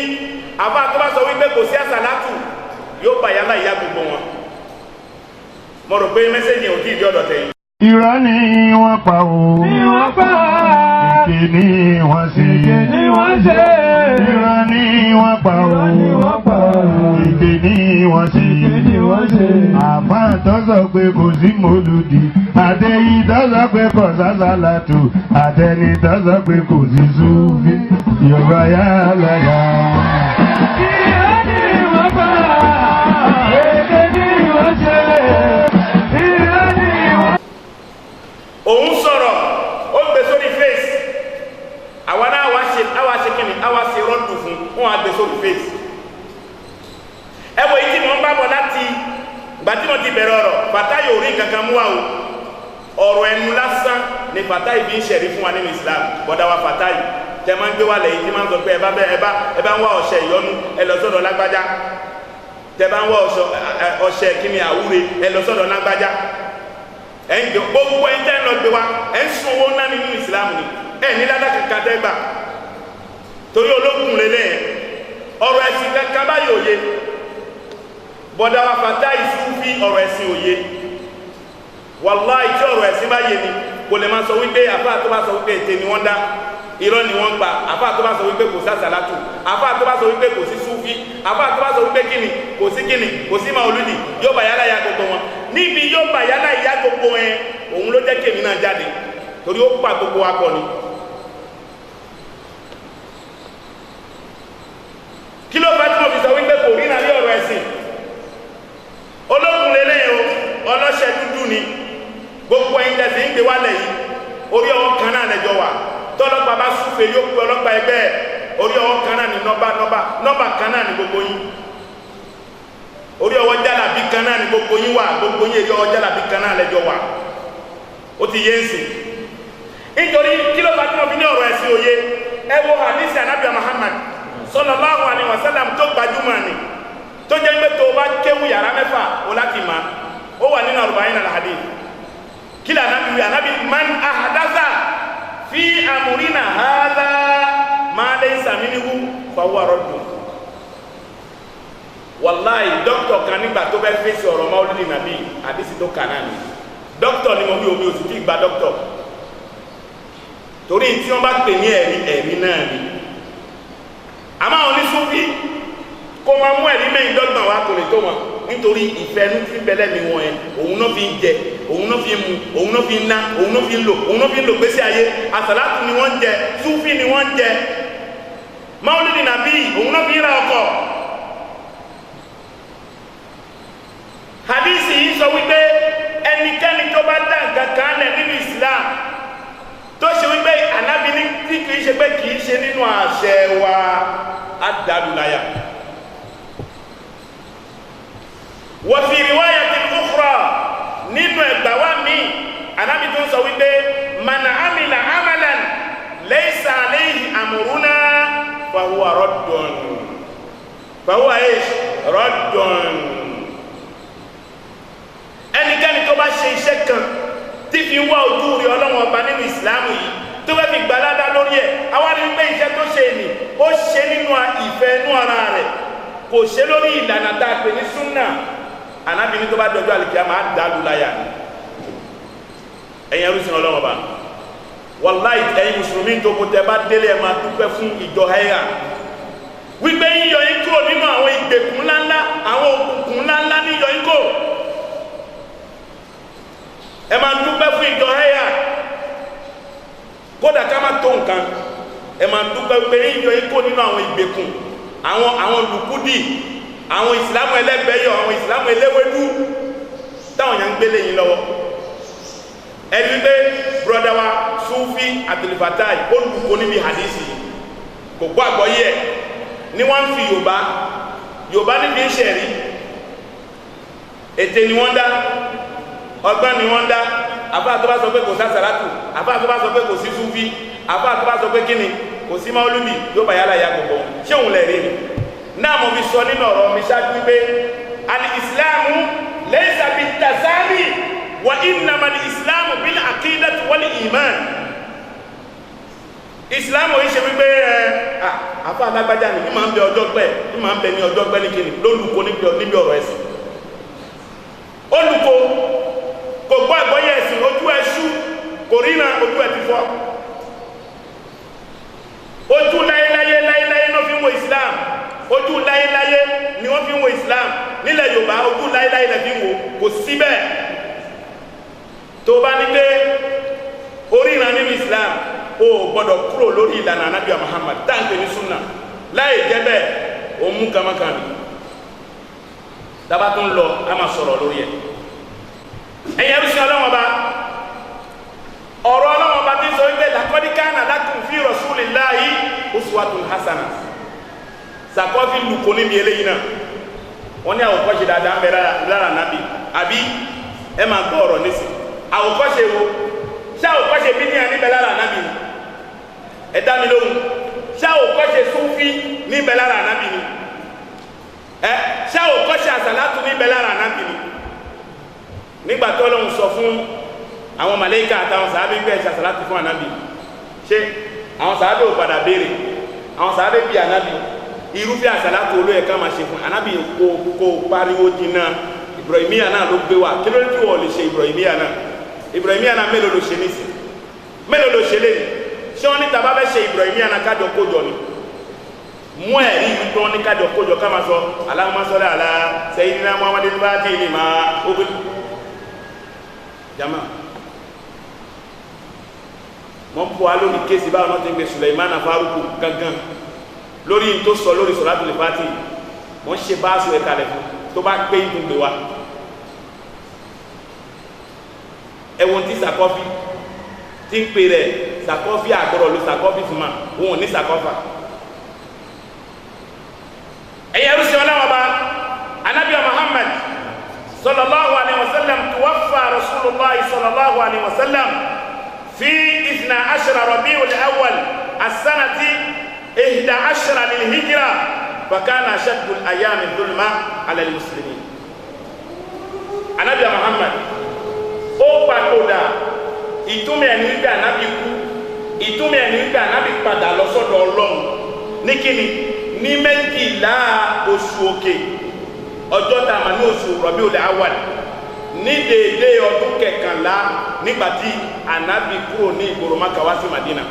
àfá tó bá sọ wípé kò sí àsàlátù yóò bà yálà ìyá gbogbo wọn mo rò pé mẹ́sẹ̀jì ò tí ì di ọ̀dọ̀ tẹ̀yìn. Irọ́ ni wọ́n pa o. Ni wọ́n pa. Èké ni wọ́n ṣe. Èké ni wọ́n ṣe. Irọ́ ni wọ́n pa o. Irọ́ ni wọ́n pa. Èké ni wọ́n ṣe. Èké ni wọ́n ṣe. Àfá tó sọ pé kò sí mọ́lúdì. Àtẹ̀yí tó sọ pé kò sásàlátù. Àtẹni tó sọ pé kò sí súfì. Yorùbá yálà yá. Irọ́ ni wọ́n pa. Èké ni wọ́n ṣe. òun sọ̀rọ̀ ó gbé sórí face àwọn náà wá ṣe kíni àwa ṣe rọ́dù fún wọn á gbé sórí face ẹwọ yìí tí mo ń bá bọ̀ láti gbà tí mo ti bẹ̀rẹ̀ ọ̀rọ̀ Fatai yóò rí kankan mú wa o ọ̀rọ̀ ẹnu lásán ni Fatai fi ń ṣẹ̀rí fún wa nínú Islam bọ́dá wa Fatai tẹ máa ń gbé wa lẹ́yìn tí máa ń sọ pé ẹ bá ń wá ọṣẹ ìyọnu ẹ lọ sọ́dọ̀ lágbájá tẹ bá ń wá ọṣẹ kíni àwúre ẹ lọ sọ́dọ̀ lágbájá gbogbo ẹni tẹ́ ń lọ gbé wa ẹ̀ ń sun owó náà nínú Islam ni ẹ̀ ní ládàá kankan tẹ́ gbà torí ológun lélẹ̀ ọ̀rọ̀ ẹ̀sìn kankan báyìí òye bọ́dá wa Fatai Sufi ọ̀rọ̀ ẹ̀sìn òye wàláhì tí ọ̀rọ̀ ẹ̀sìn bá yé ni kò lè máa sọ wípé àfáà tó bá sọ wípé ète ni wọ́n dá irọ́ ni wọ́n pa àfáà tó bá sọ wípé kò sí àsàlátù àfáà tó bá sọ wípé kò sí Sufi àfáà tó bá sọ wípé kíni kò sí màólúdì yóò bá yálà ya gbogbo wọn níbi yóò bá yálà ìyá gbogbo ẹ òun ló jẹ́ kémi náà jáde torí ó pa gbogbo wa pọ̀ ni kí ló bá tí mo fi sọ wípé kò rí náà ní ọ̀rọ̀ ẹ̀sìn ológun lélẹ̀ o ọlọ́ṣẹ́ dúdú ni gbogbo ẹ̀yin tẹ̀sí ń gbé wálẹ̀ yìí orí ọwọ́ kan náà lẹ́jọ́ wà tọ́lọ́pàá bá súfèé yóò pé ọlọ́pàá ẹgbẹ́ orí ọwọ́ kan náà ni nọ́bà kan náà ni gbogbo yín orí ọwọ́ jálàbí kan náà ni gbogbo yín wà gbogbo yín èyí ọwọ́ jálàbí kan náà lẹ́jọ́ wà ó ti yé ń sìn nítorí kí ló bá tí wọ́n fi ní ọ̀rọ̀ ẹ̀sìn òye ẹ wo hadisi Ànábì Muhammad sallallahu alaihi wasallam tó gbajúmọ̀ ni tó jẹ́ pé tó bá kéwù yàrá mẹ́fà ó láti mà ó wà nínú arba'in al-hadith kí lè Ànábì man ahdatha fi amrina hadha ma laysa minhu fa huwa raddun wàláì dókítà kan nígbà tó bẹ́ fèsì ọ̀rọ̀ Maulidi Nabi àdísì tó kà náà ni dókítà ni mo wí omi òsì tí gba dókítà torí tí wọ́n bá pè ní ẹ̀rí náà ni àmọ́ àwọn oníṣúfì kó máa mú ẹ̀rí mẹ́yìn dọ́gbọ̀n wá kò lè tó wọn nítorí ìfẹ́ ní tí bẹ́lẹ̀ mi wọ̀n ẹ̀ òun náà fi ń jẹ òun náà fi ń mu òun náà fi ń ná òun náà fi ń lò òun náà fi ń lò gbésí ayé àsàlátù ni wọ́n ń jẹ súfì ni wọ́n ń jẹ Maulidi Nabi òun náà fi ń ra ọkọ̀ hadisi yìí sọ wípé ẹnikẹ́ni tó bá dá nǹkan kan lẹ̀ nínú Islam tó ṣe wípé Ànábì ní tí kìí ṣe pé kìí ṣe nínú àṣẹ wa á dàlú láyà. wa fi riwayatin ukhra nínú ẹgbà wa mi Ànábì tó ń sọ wípé man amila amalan laysa alayhi amruna fahuwa raddun fahuwa raddun. Ẹnikẹ́ni tó bá ṣe iṣẹ́ kan tí fi ń wá ojú rí Ọlọ́run ọba nínú ìsìláàmù yìí tó fẹ́ fi gbalada lórí ẹ̀ àwa rí pé iṣẹ́ tó ṣe ni ó ṣe nínú ìfẹ́ inú ara rẹ̀ kò ṣe lórí ìlànà tá a pè ní súnà. Ànábì ní tó bá dọjọ́ àlìkíyámà á dàlú láyà ni. Ẹ̀yin ẹrú sin Ọlọ́run ọba wàláì ẹ̀yin mùsùlùmí tó kó tẹ bá délé ẹ̀ máa dúpẹ́ fún ìjọ ẹ̀yà wípé yíyọ yín kúrò nínú àwọn ìgbèkùn ńláńlá àwọn òkùnkùn ńláńlá níyọ yín kò ẹ máa dúpẹ́ fún ìjọ ẹ̀yà kódà ká má tó nǹkan ẹ máa dúpẹ́ pé yíyọ yín kúrò nínú àwọn ìgbèkùn àwọn lùkúdì àwọn ìsìlámù ẹlẹ́gbẹ̀ẹ́yọ àwọn ìsìlámù eléwédú táwọn yàn ń gbélé yín lọ́wọ́ ẹni pé broda wa Sufi Abdulfatai olùkọ́ níbi hadisi kò gbọ́ àgbọ́yé ẹ̀ ní wọ́n ń fi Yorùbá níbi ń ṣẹ̀rí ètè ni wọ́n dá ọgbọ́n ni wọ́n dá àbá tó bá sọ pé kò sásàrátù àbá tó bá sọ pé kò sí Sufi àbá tó bá sọ pé kíni kò sí Mauludi yóò bá yálà ya gbogbo ṣé òun lẹ̀ rí ni náà mo fi sọ nínú ọ̀rọ̀ mi ṣáájú pé al-Islamu laysa bit-tasami wa innama al-Islamu bil-aqidati wal-iman. Islam ò ń ṣe wípé àfa alágbájá ni máa ń bẹ ọjọ́ pẹ́ ní máa ń bẹ ní ọjọ́ pẹ́ ní kíni lólùkọ́ níbi ọ̀rọ̀ ẹ̀sìn olùkọ́ kò gbọ́ àgbọ́yé ẹ̀sìn ojú ẹ̀ṣú kò ríran ojú ẹ̀ ti fọ́ ojú láyéláyé náà fi ń wo Islam ojú láyéláyé ni wọ́n fi ń wo Islam nílẹ̀ Yorùbá ojú láyéláyé lẹ́ fi ń wo kò síbẹ̀ tó bá ní pé oríran nínú Islam o gbọ́dọ̀ kúrò lórí ìlànà Ànábì Muhammad dáńgbé ní súnà láì jẹ́ bẹ́ẹ̀ o mú kamakan ní dábàá tó ń lọ a máa sọ̀rọ̀ lórí ẹ̀ ẹ̀yẹ́ bí sí ọlọ́wọ́n bá ọ̀rọ̀ ọlọ́wọ́n bá tí ń sọ wípé laqad kana lakum fi rasulillahi uswatun hasana sàkọ́fì lùkọ́ níbi eléyìí náà wọ́n ní àwòkọ́ṣe dáadáa ń bẹ lára Ànábì àbí ẹ máa gbọ́ ọ̀rọ̀ nísìn àwòkọ́ṣe wo ṣá àwòkọ́ṣe bí ní àníbẹ̀ lára Ànábì ni ẹ dá mi lóhùn ṣá àwòkọ́ṣe Súfí níbẹ̀ lára Ànábì ni ṣá àwòkọ́ṣe àsàlátù níbẹ̀ lára Ànábì ni nígbà tó Ọlọ́run sọ fún àwọn màlẹ́kà àtàwọn sàábé bẹ́ẹ̀ ṣe àsàlátù fún Ànábì ṣé àwọn sàábé ò padà béèrè àwọn sàábé bí Ànábì irúfẹ́ àsàlátù olóyè ká máa ṣe fún Ànábì kò pariwo jìnnà Ibrahimiya náà ló gbé wa kí ló tí wọ́n lè ṣe Ibrahimiya náà Ibrahimiya náà mélòó ló ṣe nísìn mélòó ló ṣe léyìn ṣé wọ́n ní tàbá fẹ́ ṣe Ibrahimiya náà kájọ kójọ ni mú ẹ̀rí wípé wọ́n ní kájọ kójọ ká máa sọ Allahumma salli ala sayyidina Muhammadin bá dé ní máa ó gbé jama wọ́n bọ́ wa lórí kéèsì báwọn náà ti ń gbé Sulaimana Faruku gangan lórí tó sọ lórí Salatul Fati wọ́n ṣe bá aṣọ ẹ̀ka lẹ̀ fún tó bá pé ìdúgbò wa ẹ̀wọ̀n tí sàkọ́fí tí ń pè rẹ̀ sàkọ́fí àgbọ̀rọ̀ ló sàkọ́fí fún ma wọn ò ní sàkọ́fà ẹ̀yẹ rúṣì ọlọ́wọ́ bá Ànábì Muhammad sallallahu alaihi wasallam tuwaffa Rasulullahi sallallahu alaihi wasallam fi 12 Rabiul Awwal as-sanati 11 lil-hijra fakana ashaddu al-ayami dhulma ala al-muslimin. Ànábì Muhammad ó papòdà ìtumọ̀ ẹni wípé Ànábì kú ìtumọ̀ ẹni wípé Ànábì padà lọ sọ́dọ̀ Ọlọ́run ní kíni ní 12 oṣù òkè ọjọ́ tá a mọ̀ ní oṣù Rabiul Awwal ní déédé ọdún 11 nígbàtí Ànábì kúrò ní ìgboro Mákà wá sí Madina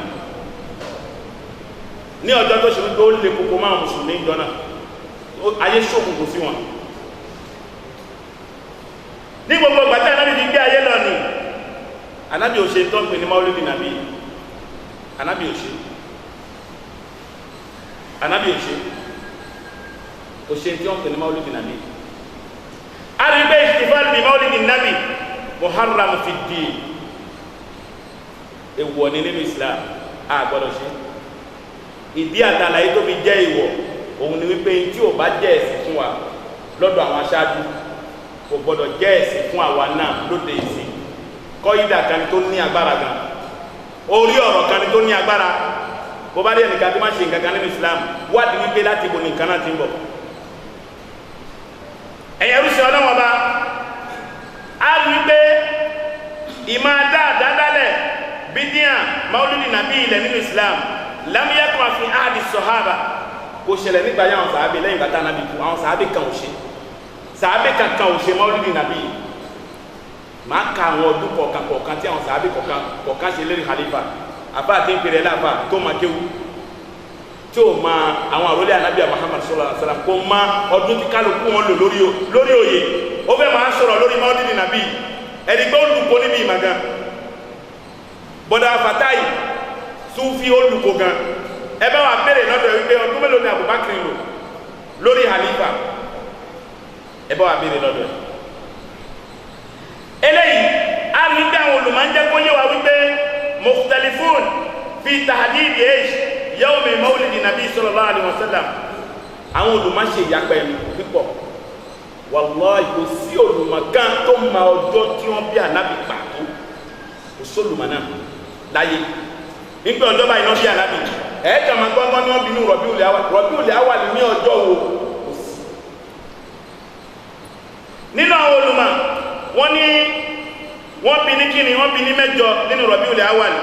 ní ọjọ́ tó ṣe wípé ó lè kókó máa mùsùlùmí jọna ayé ṣòkùnkùn sí wọn ní gbogbo gbàtí Ànábì fi gbé ayé lọ ní Ànábì ò ṣe tó ń pè ní Maulidi Nàbí Ànábì ò ṣe Ànábì ò ṣe kò ṣe tí wọ́n pè ní Maulidi Nàbí a rí bẹ́ ìsìfàl bí Maulidi Nàbí muharram fi din èwọ̀ ní nínú Islam a gbọ́dọ̀ ṣe ìdí àtàlàyé tó fi jẹ́ ìwọ̀ òun ni wípé tí ò bá jẹ́ ẹ̀sìn fún wa lọ́dọ̀ àwọn aṣáájú kò gbọ́dọ̀ jẹ́ ẹ̀sìn fún àwa náà lóde ìsìn kọ́ídà kan tó ní agbára gan orí ọ̀rọ̀ kan tó ní agbára bó bá rí ẹnìkan tó máa ṣe nǹkan kan nínú Islam wádìí wípé láti ibo nìkan náà ti ń bọ̀ ẹ̀yẹ rúṣẹ́ ọlọ́wọ́n bá á rí wípé ìmọ̀ dáadáa bídíà maulidi nàbí ilẹ̀ nínú Islam lámúyẹ́kùn àfi áàdì sọ̀hábà kò ṣẹlẹ̀ nígbà yà àwọn sàábé lẹ́yìn bàtà nàbí kú àwọn sàábé kan ò ṣe sàábé kankan ò ṣe maulidi nàbí máa ka àwọn ọdún kọ̀ọ̀kan tí àwọn sàábé kọ̀ọ̀kan ṣe lérí khalifa àbá àti ìpèrè láàfà tó máa kéwu tí ó ma àwọn àrólé ànábì Muhammad sallallahu alaihi wasallam kó má ọdún tí kálukú wọn lò lórí òye ó fẹ́ máa sọ̀rọ̀ lórí maulidi nàbí ẹ̀dìgbẹ́ olùkọ́ níbi ìmàgán bọ́dá Fatai Sufi olùkọ́ gan ẹbẹ́ wà bẹ̀rẹ̀ lọ́dọ̀ wípé ọdún mélòó ni Abubakar lò lórí halifa ẹbẹ́ wà bẹ̀rẹ̀ lọ́dọ̀ eléyìí a rí pé àwọn olùmọ̀jẹ́ kó yé wa wípé mukhtalifun fi tahdid yawmi mawlidi nabi sallallahu alaihi wasallam àwọn olùmọ̀ṣe ìyapẹ̀ pípọ̀ wallahi kò sí olùmọ̀kan tó ma ọjọ́ tí wọ́n bí ànábì pàtó kò sólùmọ̀ náà láyé nígbà ọjọ́ báyìí náà bí ànábì ẹ̀ẹ́kà máa gbọ́ngbọ́n ní wọ́n bí ní Rabiul Awwal ní ọjọ́ wo kò sí nínú àwọn olùmọ̀ wọ́n ní wọ́n bí ní kíni wọ́n bí ní mẹ́jọ nínú Rabiul Awwal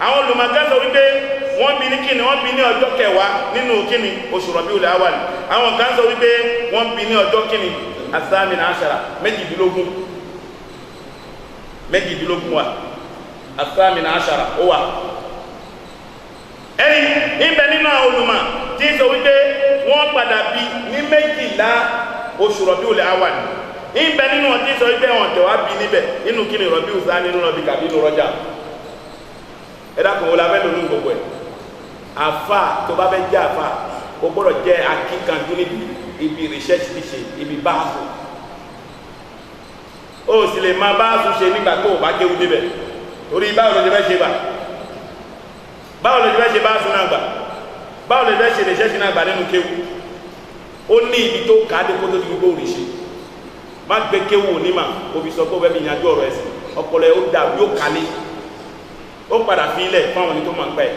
àwọn olùmọ̀ kan sọ wípé wọ́n bí ní kíni wọ́n bí ní ọjọ́ kẹwàá nínú kíni oṣù Rabiul Awwal àwọn kan sọ wípé wọ́n bí ní ọjọ́ kíni As-Samina Ashara méjìdínlógún wa As-Samina Ashara ó wà ẹni níbẹ̀ nínú àwọn olùmọ̀ tí ń sọ wípé wọ́n padà bí ní 12 oṣù Rabiul Awwal níbẹ̀ nínú wọn tí ń sọ wípé wọn tẹ̀wá bí níbẹ̀ nínú kíni Rabiul Thani nínú Rabiul Kabi nínú Rajab ẹ̀dàkùn wọlé abẹ́ lónú gbogbo ẹ̀ àfà tó bá bẹ́ jẹ́ àfà ó gbọ́dọ̀ jẹ́ akíkanjú níbi ibi research ti ṣe ibi báàsù ó sì lè máa báàsù ṣe nígbà tó bá kéwú débẹ̀ torí báwo ló ti fẹ́ ṣe báwo ló ti fẹ́ ṣe báàsù náà gbà báwo ló ti fẹ́ ṣe research náà gbà nínú kéwú ó ní ibi tó kàádé kó tó ti gbogbo rí ṣe má gbé kéwú onímà òbí sọ pé ó fẹ́ fi yanjú ọ̀rọ̀ ẹ̀sìn ọpọlọ ẹ̀ ó dà yóò kálé ó padà fi ilẹ̀ fún àwọn ẹni tó máa ń pẹ́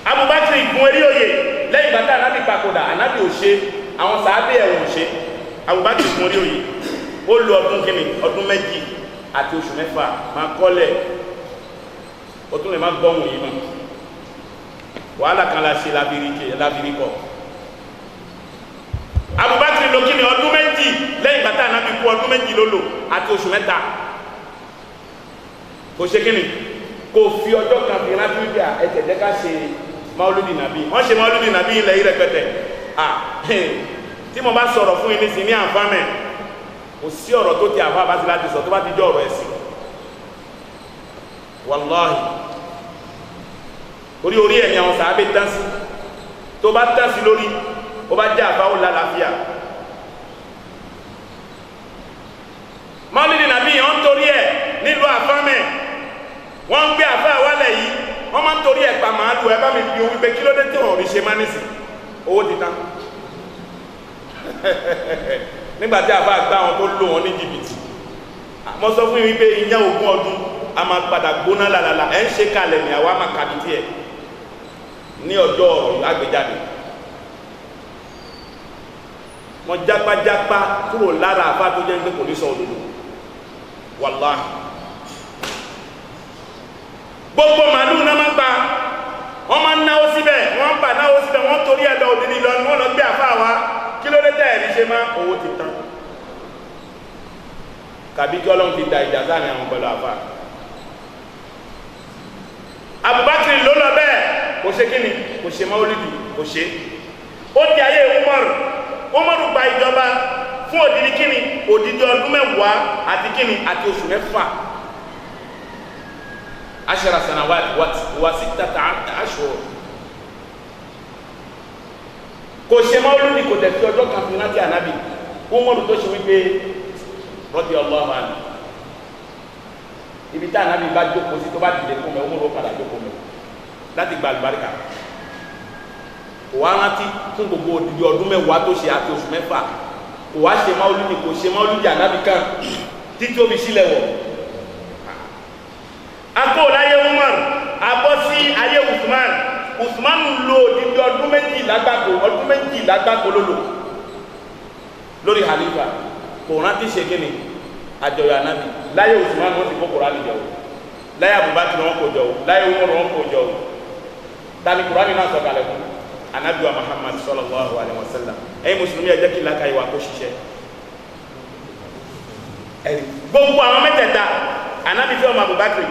Abubakar gun erí oyè lẹ́yìn bàtà ànábì papòdà ànábì ò ṣe àwọn sàábé ẹ̀wọ̀n ò ṣe Abubakar gun erí oyè ó lo ọdún kíni ọdún 2 àti oṣù 6 máa kọ́lẹ̀ ó tún lè má gbọ́hùn yìí mọ́ wàhálà kan la ṣe lábìríkọ Abubakar lo kíni ọdún 2 lẹ́yìn bàtà ànábì kú ọdún 2 ló lò àti oṣù 7 kò ṣe kíni kò fi ọjọ́ kan fi rántí wípé ẹ̀tẹ̀jẹ́ ká ṣe maulidi nàbí wọ́n ṣe maulidi nàbí ilẹ̀ ìrẹ̀pẹ̀tẹ̀ tí mo bá sọ̀rọ̀ fún ilé sí ní àǹfàmẹ́ kò sí ọ̀rọ̀ tó ti àfá bá ti láti sọ tó bá ti jọ ọ̀rọ̀ ẹ̀sìn wallahi orí ẹ̀ni àwọn sàábé tánsí tó bá tánsí lórí ó bá jẹ́ àfá ó lálàáfíà maulidi nàbí wọ́n torí ẹ̀ nílùú àfámẹ́ wọ́n ń gbé àfá àwálẹ̀ yìí wọ́n máa ń torí ẹ̀pà màálù ẹ bá mi fi owó pé kí ló dé tí wọ́n rí ṣe máa nìsí owó ti tán nígbàtí àfá àgbà àwọn tó lò wọn ní jìbìtì mo sọ fún wípé ìyá ogún ọdún a máa padà gbóná lálàlà ẹ̀ ń ṣe kalẹ̀ ní àwa máa kàbí tí ẹ̀ ní ọjọ́ ọ̀rọ̀ àgbéjáde wọ́n jápájápá kúrò lára àfá tó jẹ́ pé kò ní sọ òdodo wàláhì gbogbo màálù náà máa ń pa wọ́n máa ń náwó síbẹ̀ wọ́n ń bà náwó síbẹ̀ wọ́n torí ẹ̀dọ̀ òdìdí lọ ní wọ́n lọ gbé àfá wa kí ló dé tẹ́ ẹ̀rí ṣe má owó ti tán kàbí kí Ọlọ́run ti da ìjà sáàrin àwọn pẹ̀lú àfá Abubakar ló lọ bẹ́ẹ̀ kò ṣe kíni kò ṣe maulidi kò ṣe ó di ayé Umaru gba ìjọba fún òdìdí kíni òdìdí ọdún 10 àti kíni àti oṣù 6 10 sanawat wa 16 ashhur kò ṣe maulidi kò tẹ̀ fi ọjọ́ kan fi rántí ànábì Umaru tó ṣe wípé radiyallahu anhu ibi tá ànábì bá jókòó sí tó bá dìde fún mẹ́ Umaru padà jókòó mẹ́ láti gba àlùbáríkà kò wá rántí fún gbogbo òdìdí ọdún mẹ́wàá tó ṣe àti oṣù mẹ́fà kò wá ṣe máwùlídì kò ṣe máwùlídì ànábì kan títí ó fi sílẹ̀ wọ̀. akó láyé Umar abọ́ sí ayé Usman lo òdìdí ọdún méjì lágbàkó lólò lórí halifa kò rántí ṣe kíni àjọyọ̀ ànábì láyé Usman wọn ti kó Kùránì jọ láyé Abubakar wọn kò jọ láyé Umar wọn kò jọ tani Kùránì náà sọ̀kalẹ̀ fún ànábì wa Muhammad sallallahu alaihi wasallam. Ẹ̀yin mùsùlùmí ẹ jẹ́ kí làákàyè wa kó ṣiṣẹ́. Gbogbo àwọn mẹ́tẹ̀ẹ̀ta ànábì fẹ́ ọmọ Abubakar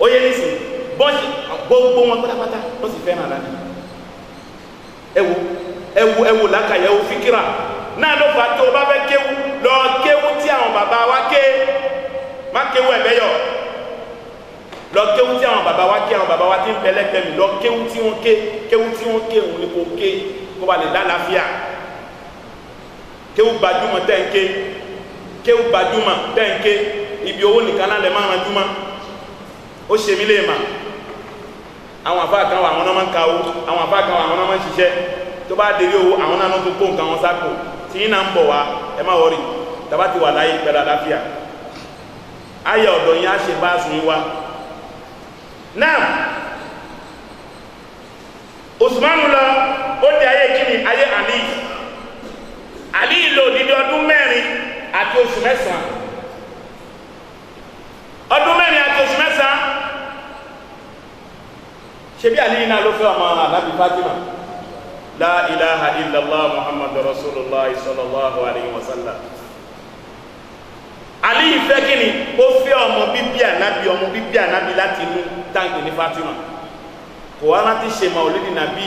ó yẹ nísìn bọ́ọ̀sì gbogbo wọn pátápátá wọ́n sì fẹ́ràn ànábì. ẹwu làákàyè ẹwu fìkìrà náà ló fà tó o bá fẹ́ kéwu lọ kéwu tí àwọn bàbá wa ké má kéwu ẹ̀bẹ́yọ̀ lọ kéwu tí àwọn bàbá wa ké àwọn bàbá wa ti ń bẹ̀lẹ̀ gbẹ̀mí lọ kéwu tí wọ́n ké òun ni kò ké kó ba lè lálàáfíà kéwu gbajúmọ̀ tẹ́ ń ké kéwu gbajúmọ̀ tẹ́ ń ké ibi owó nìkan náà lè má ran júmọ́ ó ṣe mí lè mà àwọn àfáà kan wà àwọn náà máa ń ka owó àwọn àfáà kan wà àwọn náà máa ń ṣiṣẹ́ tó bá délé owó àwọn náà tó kó nǹkan wọn sáko tí yín náà ń bọ̀ wá ẹ má wọrí tàbá ti wà láyé pẹ̀lú àlàáfíà ayé ọ̀dọ̀ yín á ṣe bá a sùn yín wá. náà Usman lọ ó di ayé kíni ayé Ali lò dídí ọdún 4 àti oṣù 9 ọdún 4 àti oṣù 9 ṣe bí Ali náà ló fẹ́ ọmọ Ànábì Fatima la ilaha illallah muhammadu rasulullah sallallahu alaihi wasallam. Ali fẹ́ kíni ó fẹ́ ọmọ bíbí Ànábì láti inú táǹkì ní Fatima kò wá láti ṣe maulidi nàbí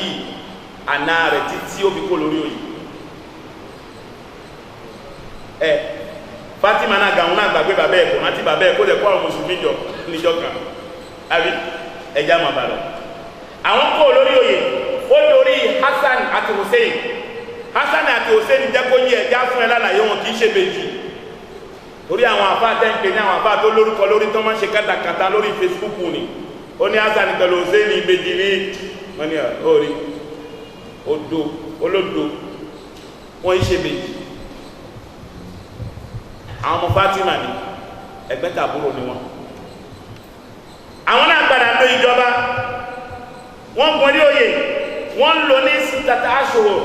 àná rẹ̀ títí ó fi kó lórí òyì Fatima náà gàún náà gbàgbé bàbá ẹ̀ kò rántí bàbá ẹ̀ kó lè kó àwọn mùsùlùmí jọ níjọ kan àbí ẹjá máa bà lọ. àwọn kó lórí òyì ó lórí Hassan àti Hussein jẹ́ kó yí ẹ̀já fún ẹ lálàyé wọn kìí ṣe méjì torí àwọn àfáà tẹ́ǹpé ní àwọn àfáà tó lórúkọ lórí tó máa ń ṣe kátàkátà lórí Facebook ni ó ní Hassan pẹ̀lú Hussein méjì ní wọ́n ní orí olódo wọ́n ń ṣe méjì àwọn ọmọ Fatima ní ẹgbẹ́tàbúrò ni wọ́n àwọn náà padà lọ ìjọba wọ́n gbọ́dí òye wọ́n lò ní sítátà aṣòro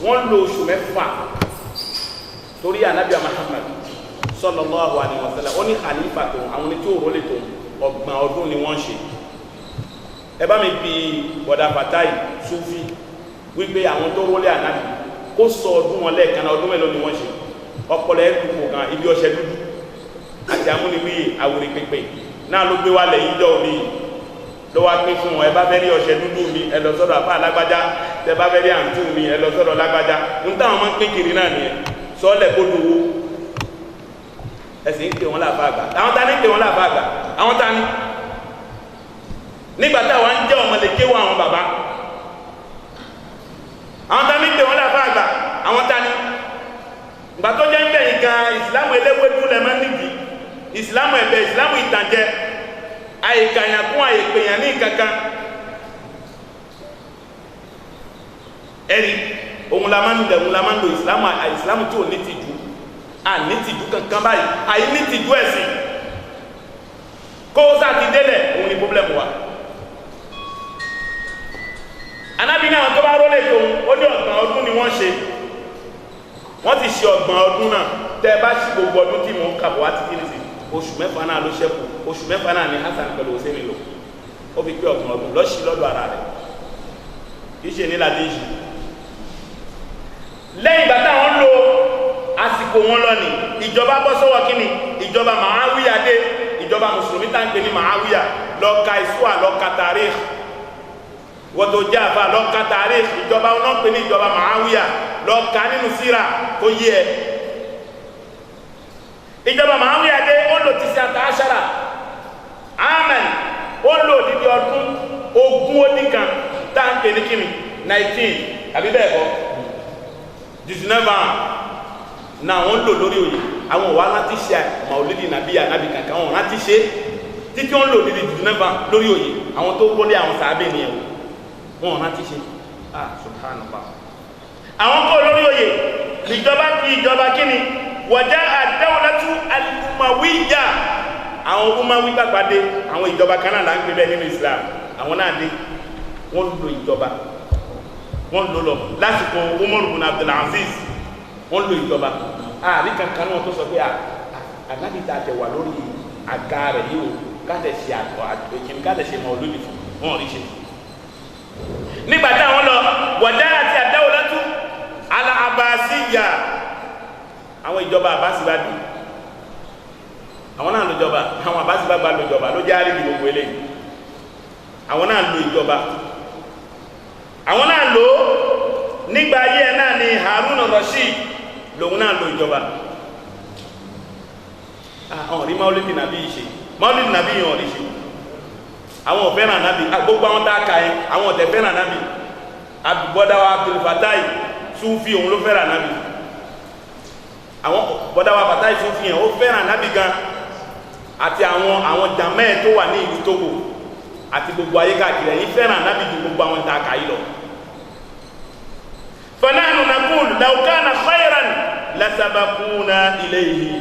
wọ́n lò oṣù 6 torí Ànábì Muhammad sallallahu alaihi wasallam ó ní khalifa tó àwọn ní tí ó rólè tó 30 ọdún ni wọ́n ṣe. ẹ bá mi bí bọ̀dà Fatai Sufi wípé àwọn tó rólè Ànábì kó sọ ọdún wọn lẹ́ẹ̀kan náà ọdún mélòó ni wọ́n ṣe ọpọlọ ẹ̀kùnkùn kan ibi ọṣẹ dúdú àti amúniwíyè àwòrì pípé náà ló gbé wálẹ̀ yíjọ́ òní ló wá pín fún wọn. ẹ bá fẹ́ rí ọṣẹ dúdú mi ẹ lọ sọ́dọ̀ àfáà lágbájá tẹ bá fẹ́ rí àǹtí mi ẹ lọ sọ́dọ̀ lágbájá ń táwọn máa ń pín kiri náà nìyẹn sọ́ọ̀lẹ̀ kó dowó ẹ̀sìn ń pè wọ́n láàfáà àgbà àwọn ta ní pè wọ́n láàfáà àgbà àwọn ta ní nígbà táwọn ń jẹ́ ọmọlẹ́kéwọ́ àwọn bàbá àwọn ta ní pè wọ́n láàfáà àgbà àwọn ta ní ìgbà tó jẹ́ ń bẹ̀yìn gan ìsìlámù eléwédú lẹ́mọ́ nídìí ìsìlámù ẹ̀bẹ̀ ìsìlámù ìtànjẹ àìkàyàn kún àìpèyàn ní kankan ẹ̀rí ohun la máa ń lo ìsìlámù tí ò ní tìjú à ní tìjú kankan báyìí àì ní tìjú ẹ̀sìn kó sáà ti délẹ̀ òun ni pọ́blẹ́mù wa. Ànábì ní àwọn tó bá rólẹ̀ tó ó ní 30 ọdún ni wọ́n ṣe wọ́n ti ṣe 30 ọdún náà tẹ́ bá ṣe gbogbo ọdún tí mò ń kàbọ̀ wá títí nìsí oṣù 6 náà ló ṣẹ́kù oṣù 6 náà ni Hassan pẹ̀lú Hussein lò ó fi pé 30 ọdún lọ́ṣì lọ́dọ̀ ara rẹ̀ kìí ṣe nílá dé yìí. lẹ́yìn ìgbà táwọn lo àsìkò wọn lọ ní ìjọba bọ́ sọ́wọ́ kíni ìjọba Muawiya dé ìjọba mùsùlùmí tá ń pè ní Muawiya lọ́ka ìṣúà lọ́ka tarikh wọ́n tó jẹ́ àfà lọ́ka tarikh ìjọba wọn pè ní ìjọba Muawiya lọ́ka nínú síra tó yẹ ìjọba Muawiya dé ó lò ti sí àtàṣàrà amen ó lò dídí ọdún 20 ó dín kan tá ń pè ní kíni 19 àbí bẹ́ẹ̀ kọ́ 19 náà wọ́n lò lórí òye àwọn wà láti ṣe maulidi nàbí ànábì kankan wọn láti ṣe títí wọ́n lò dídí 19 lórí òye àwọn tó wọlé àwọn sàábẹ̀ ní ẹ̀wọ̀ wọn láti ṣe subhanallah àwọn kò lórí oyè ìjọba kí ìjọba kíni wọ̀já ad-dawlatu al-umawiyya àwọn umawi gbàgbàdé àwọn ìjọba kan náà là ń pè bẹ́ẹ̀ nínú Islam àwọn náà dé wọ́n lo ìjọba wọ́n lò lọ lásìkò Umar ibn Abdul Aziz wọ́n lo ìjọba àrí kankan náà tó sọ pé àgbàdì tá a tẹ̀ wà lórí àga rẹ̀ yìí o káàtẹ̀ ṣe ìkíni káàtẹ̀ ṣe mọ̀ olódì fún wọn rí ṣe nígbà táwọn lọ wọ̀dá àti ad-dawlatu al-Abbasiyya àwọn ìjọba Abbasi bá dì àwọn náà lo ìjọba àwọn Abbasi bá gba lo ìjọba ló jẹ́ àrídì gbogbo eléyìí àwọn náà lo ìjọba àwọn náà lò ó nígbà ayé ẹ̀ náà ni Harun al-Rashid lòun náà lo ìjọba àwọn rí Maulidi Nabi ṣe Maulidi Nabi yàn rí ṣe àwọn ò fẹ́ràn Nabi gbogbo àwọn tá a kà yẹn àwọn ọ̀tẹ̀ fẹ́ràn Nabi bọ́dáwà Abdul Fatai Sufi òun ló fẹ́ràn Nabi àwọn bọ́dáwà Fatai Sufi yẹn ó fẹ́ràn Nabi gan àti àwọn jàmẹ́ tó wà ní ìlú Togo àti gbogbo ayé káàkiri ẹ̀yìn fẹ́ràn Nabi ju gbogbo àwọn tá a kà yìí lọ fanahnu naqulu law kana khayran lasabaquna ilayhi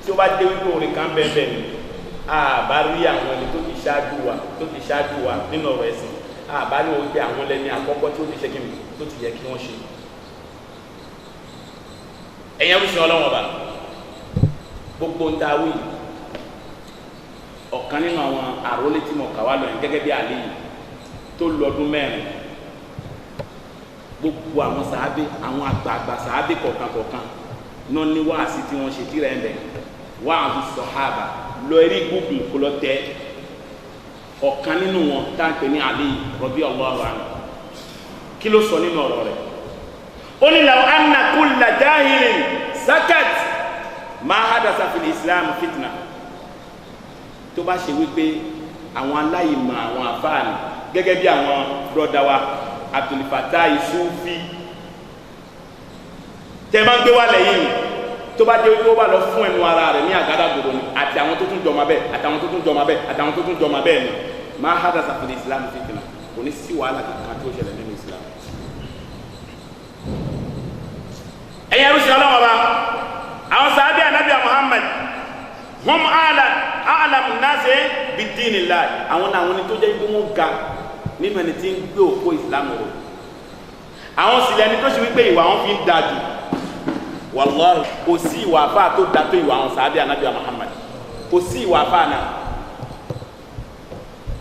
tí ó bá dé wípé orin kan bẹ́ẹ̀ bẹ́ẹ̀ ni àbá rí àwọn ẹni tó ti ṣáájú wa nínú ọ̀rọ̀ ẹ̀sìn àbá rí wípé àwọn lẹ́ni àkọ́kọ́ tí ó ti ṣe kí ni tó ti yẹ kí wọ́n ṣe ẹ̀yẹn rúṣin ọlọ́wọ́n ọba gbogbo ń ta wí ọ̀kan nínú àwọn àrólé tí mo kà wá lọ yẹn gẹ́gẹ́ bí àlè yìí tó lu ọdún mẹ́rin gbogbo àwọn sàábé àwọn àgbààgbà sàábé kọ̀ọ̀kan náà ní wáàsí tí wọ́n ṣe tíra ẹ̀ bẹ̀ wáàsí sọ̀hábà lọ eré Google kó lọ tẹ ọ̀kan nínú wọn tá à ń pè ní Ali radiyallahu anhu kí ló sọ nínú ọ̀rọ̀ rẹ̀ ó ní law anna kulla jahilin sakat ma hadasa fil Islam fitna tó bá ṣe wípé àwọn aláìmọ̀ àwọn àfáàní gẹ́gẹ́ bí àwọn brọ́dá wa Abdul Fatai Sufi tẹ máa ń gbé wá lẹ́yìn tó bá jẹ́ wípé ó wà lọ fún ẹnu ara rẹ̀ ní àgádágodo ni àti àwọn tó tún jọmọ bẹ́ẹ̀ àtàwọn tó tún jọmọ bẹ́ẹ̀ àtàwọn tó tún jọmọ bẹ́ẹ̀ ni máa hadasa fil Islam fitna kò ní sí wàhálà kankan tí ó ṣẹlẹ̀ nínú Islam. ẹ̀yin ẹrú sí ọlọ́wọ́ bá àwọn sàábì ànábì Muhammad hum a'lamu nasi bid-dinillah àwọn náà wọn ni tó jẹ́ pé wọ́n ga nínú ẹni tí ń gbé òpó ìsìlámù rò àwọn sì lẹni tó ṣe wípé ìwà wọn fi ń da jù wallahi kò sí ìwà àfà tó da tó ìwà àwọn sàábì ànábì Muhammad kò sí ìwà àfà náà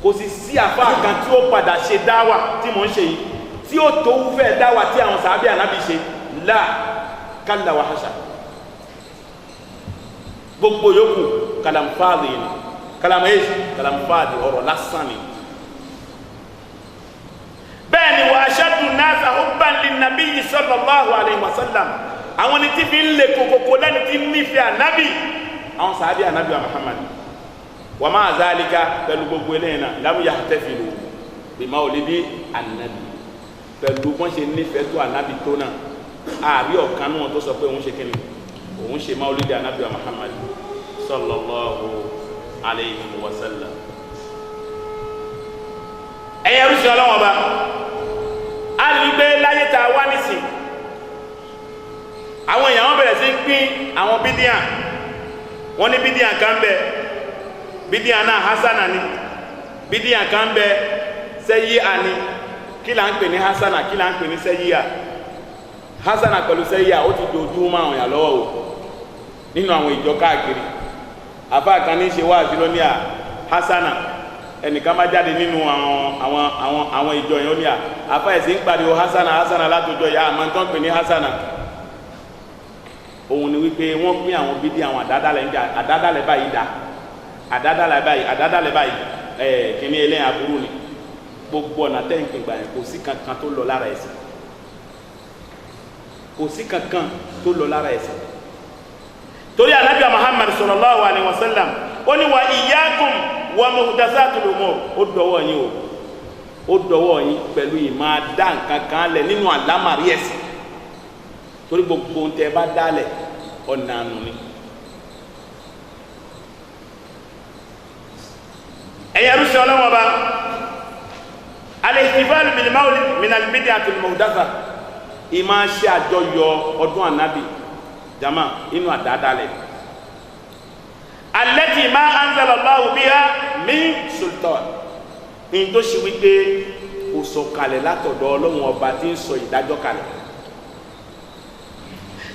kò sì sí àfà kan tí ó padà ṣe dáwà tí mò ń ṣe yìí tí ó tó wúfẹ́ dáwà tí àwọn sàábì ànábì ṣe la kalla wa hasha gbogbo yòókù kàlàmfààdì ni kàlàmfààdì ọ̀rọ̀ lásán ni bẹ́ẹ̀ ni wa ashaddu nasa hubban linnabiyyi sallallahu alayhi wa sallam àwọn ni tí fi ń lè kòkòkò lẹ́ni tí nífẹ̀ẹ́ ànábì àwọn sàábì ànábì wa Muhammad wa ma'a zalika pẹ̀lú gbogbo eléyìí náà lam yahtafilu bi mawlidi ànábì pẹ̀lú wọ́n ṣe nífẹ̀ẹ́ tó ànábì tó náà àbí ọ̀kan náà tó sọ pé òun ṣe kíni òun ṣe mawlidi ànábì wa Muhammad sallallahu alayhi wa sallam ẹ̀yẹ rúṣin ọlọ́wọ́n bá a lè gbé láyé tá a wá nísìn àwọn èèyàn wọn bẹ̀rẹ̀ sí pín àwọn bídíà wọ́n ní bídíà kan bẹ bídíà náà hasana ni bídíà kan bẹ sẹ́yíà ni kí là ń pè ní hasana kí là ń pè ní sẹ́yíà hasana pẹ̀lú sẹ́yíà ó ti dojú mọ́ àwọn èèyàn lọ́wọ́ o nínú àwọn ìjọ káàkiri àfáà kan ní ṣe wáàsí lónìí à hasana ẹnìkan máa jáde nínú àwọn ìjọ yẹn ó ní à àfáàsí ń pariwo hasana látòjọ ya àmọ́ tó ń pè ní hasana òun ni wípé wọ́n pín àwọn bídí àwọn àdádálẹ̀ báyìí dá àdádálẹ̀ báyìí kìíní ẹlẹ́yìn aburú ni gbogbo ọ̀nà tẹ́ǹkì gbà yẹn kò sí kankan tó lọ lára ẹ̀sìn kò sí kankan tó lọ lára ẹ̀sìn torí Ànábì Muhammad sallallahu alaihi wasallam ó ní wa iyyakum wa muhdathatul umur ó dọwọ́ yín ó dọwọ́ yín pẹ̀lú ìmọ̀ dá nǹkan kan lẹ̀ nínú àlámàrí ẹ̀sìn torí gbogbo ohun tẹ́ bá dálẹ̀ ọ̀nà ànú ni ẹ̀yẹ rúṣin ọlọ́wọ́ bá al-ihtifal bil mawlid min al-bid'ati al-muhdatha ìmá ṣe àjọyọ̀ ọdún ànábì jama inú àdádálẹ̀ allati ma anzala Allahu biha min sultan in tó ṣe wípé kò sọ̀kalẹ̀ látọ̀dọ̀ Ọlọ́run ọba tí ń sọ ìdájọ́ kalẹ̀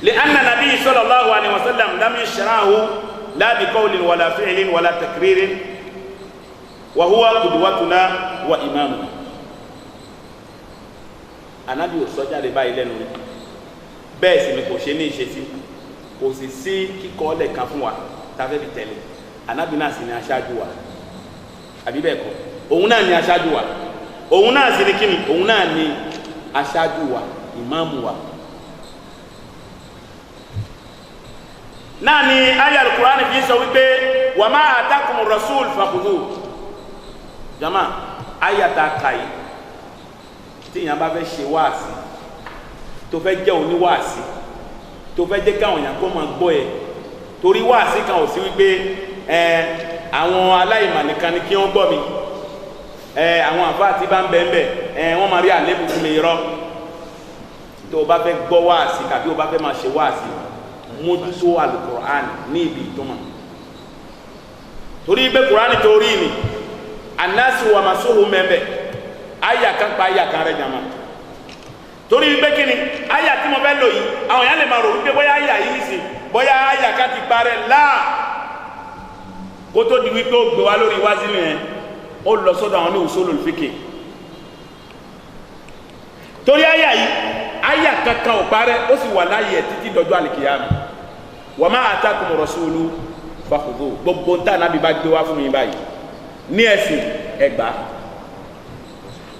لأن النبي صلى الله عليه وسلم لم يشرعه لا بقول ولا فعل ولا تكرير وهو قدوتنا وإمامنا Ànábì ò sọ jáde báyìí lẹ́nu bẹ́ẹ̀ sì ni kò ṣe ní ìṣesí kò sì sí kíkọ́ lẹ́ẹ̀kan fún wa tàbí bí tẹ̀lé Ànábì náà sì ni aṣáájú wa àbí bẹ́ẹ̀ kọ́ òun náà ni aṣáájú wa òun náà sì ni kíni òun náà ni aṣáájú wa ìmáàmù wa náà ni ayé Al-Qur'ani fi sọ wípé wa ma atakumur rasul fakhudhu jama ayata kai tí èèyàn bá fẹ́ ṣe wáàsí tó fẹ́ jẹ́ oníwáàsí tó fẹ́ jẹ́ káwọn èèyàn kó máa gbọ́ ẹ̀ torí wáàsí kan ò sí wípé àwọn aláìmọ̀ nìkan ni kí wọ́n gbọ́ mi àwọn àfáà tí bá ń bẹ́ẹ̀ wọ́n máa rí àlébù fún mi rọ́ tó o bá fẹ́ gbọ́ wáàsí tàbí o bá fẹ́ máa ṣe wáàsí mójútó Al-Qur'an ní ibi ìtumọ̀ torí pé Qur'an tó rí ni anasi wa masuhu mẹ́bẹ̀ aya kan pa aya kan rẹ̀ jama torí pé kíni aya tí mo fẹ́ lò yìí àwọn èèyàn lè máa rò wípé bóyá aya yìí nìsí bóyá aya kan ti parẹ́ láà kó tó di wípé ó gbé wá lórí wáṣí nìyẹn ó lọ sọ́dọ̀ àwọn ní usulul fiqh torí aya yìí aya kankan ò parẹ́ ó sì wà láyé títí dọjọ́ àlìkìyàmù wa ma atakumur rasulu fakhudhu gbogbo ntá nàbí bá gbé wá fún mi báyìí ní ẹ̀sìn ẹgbà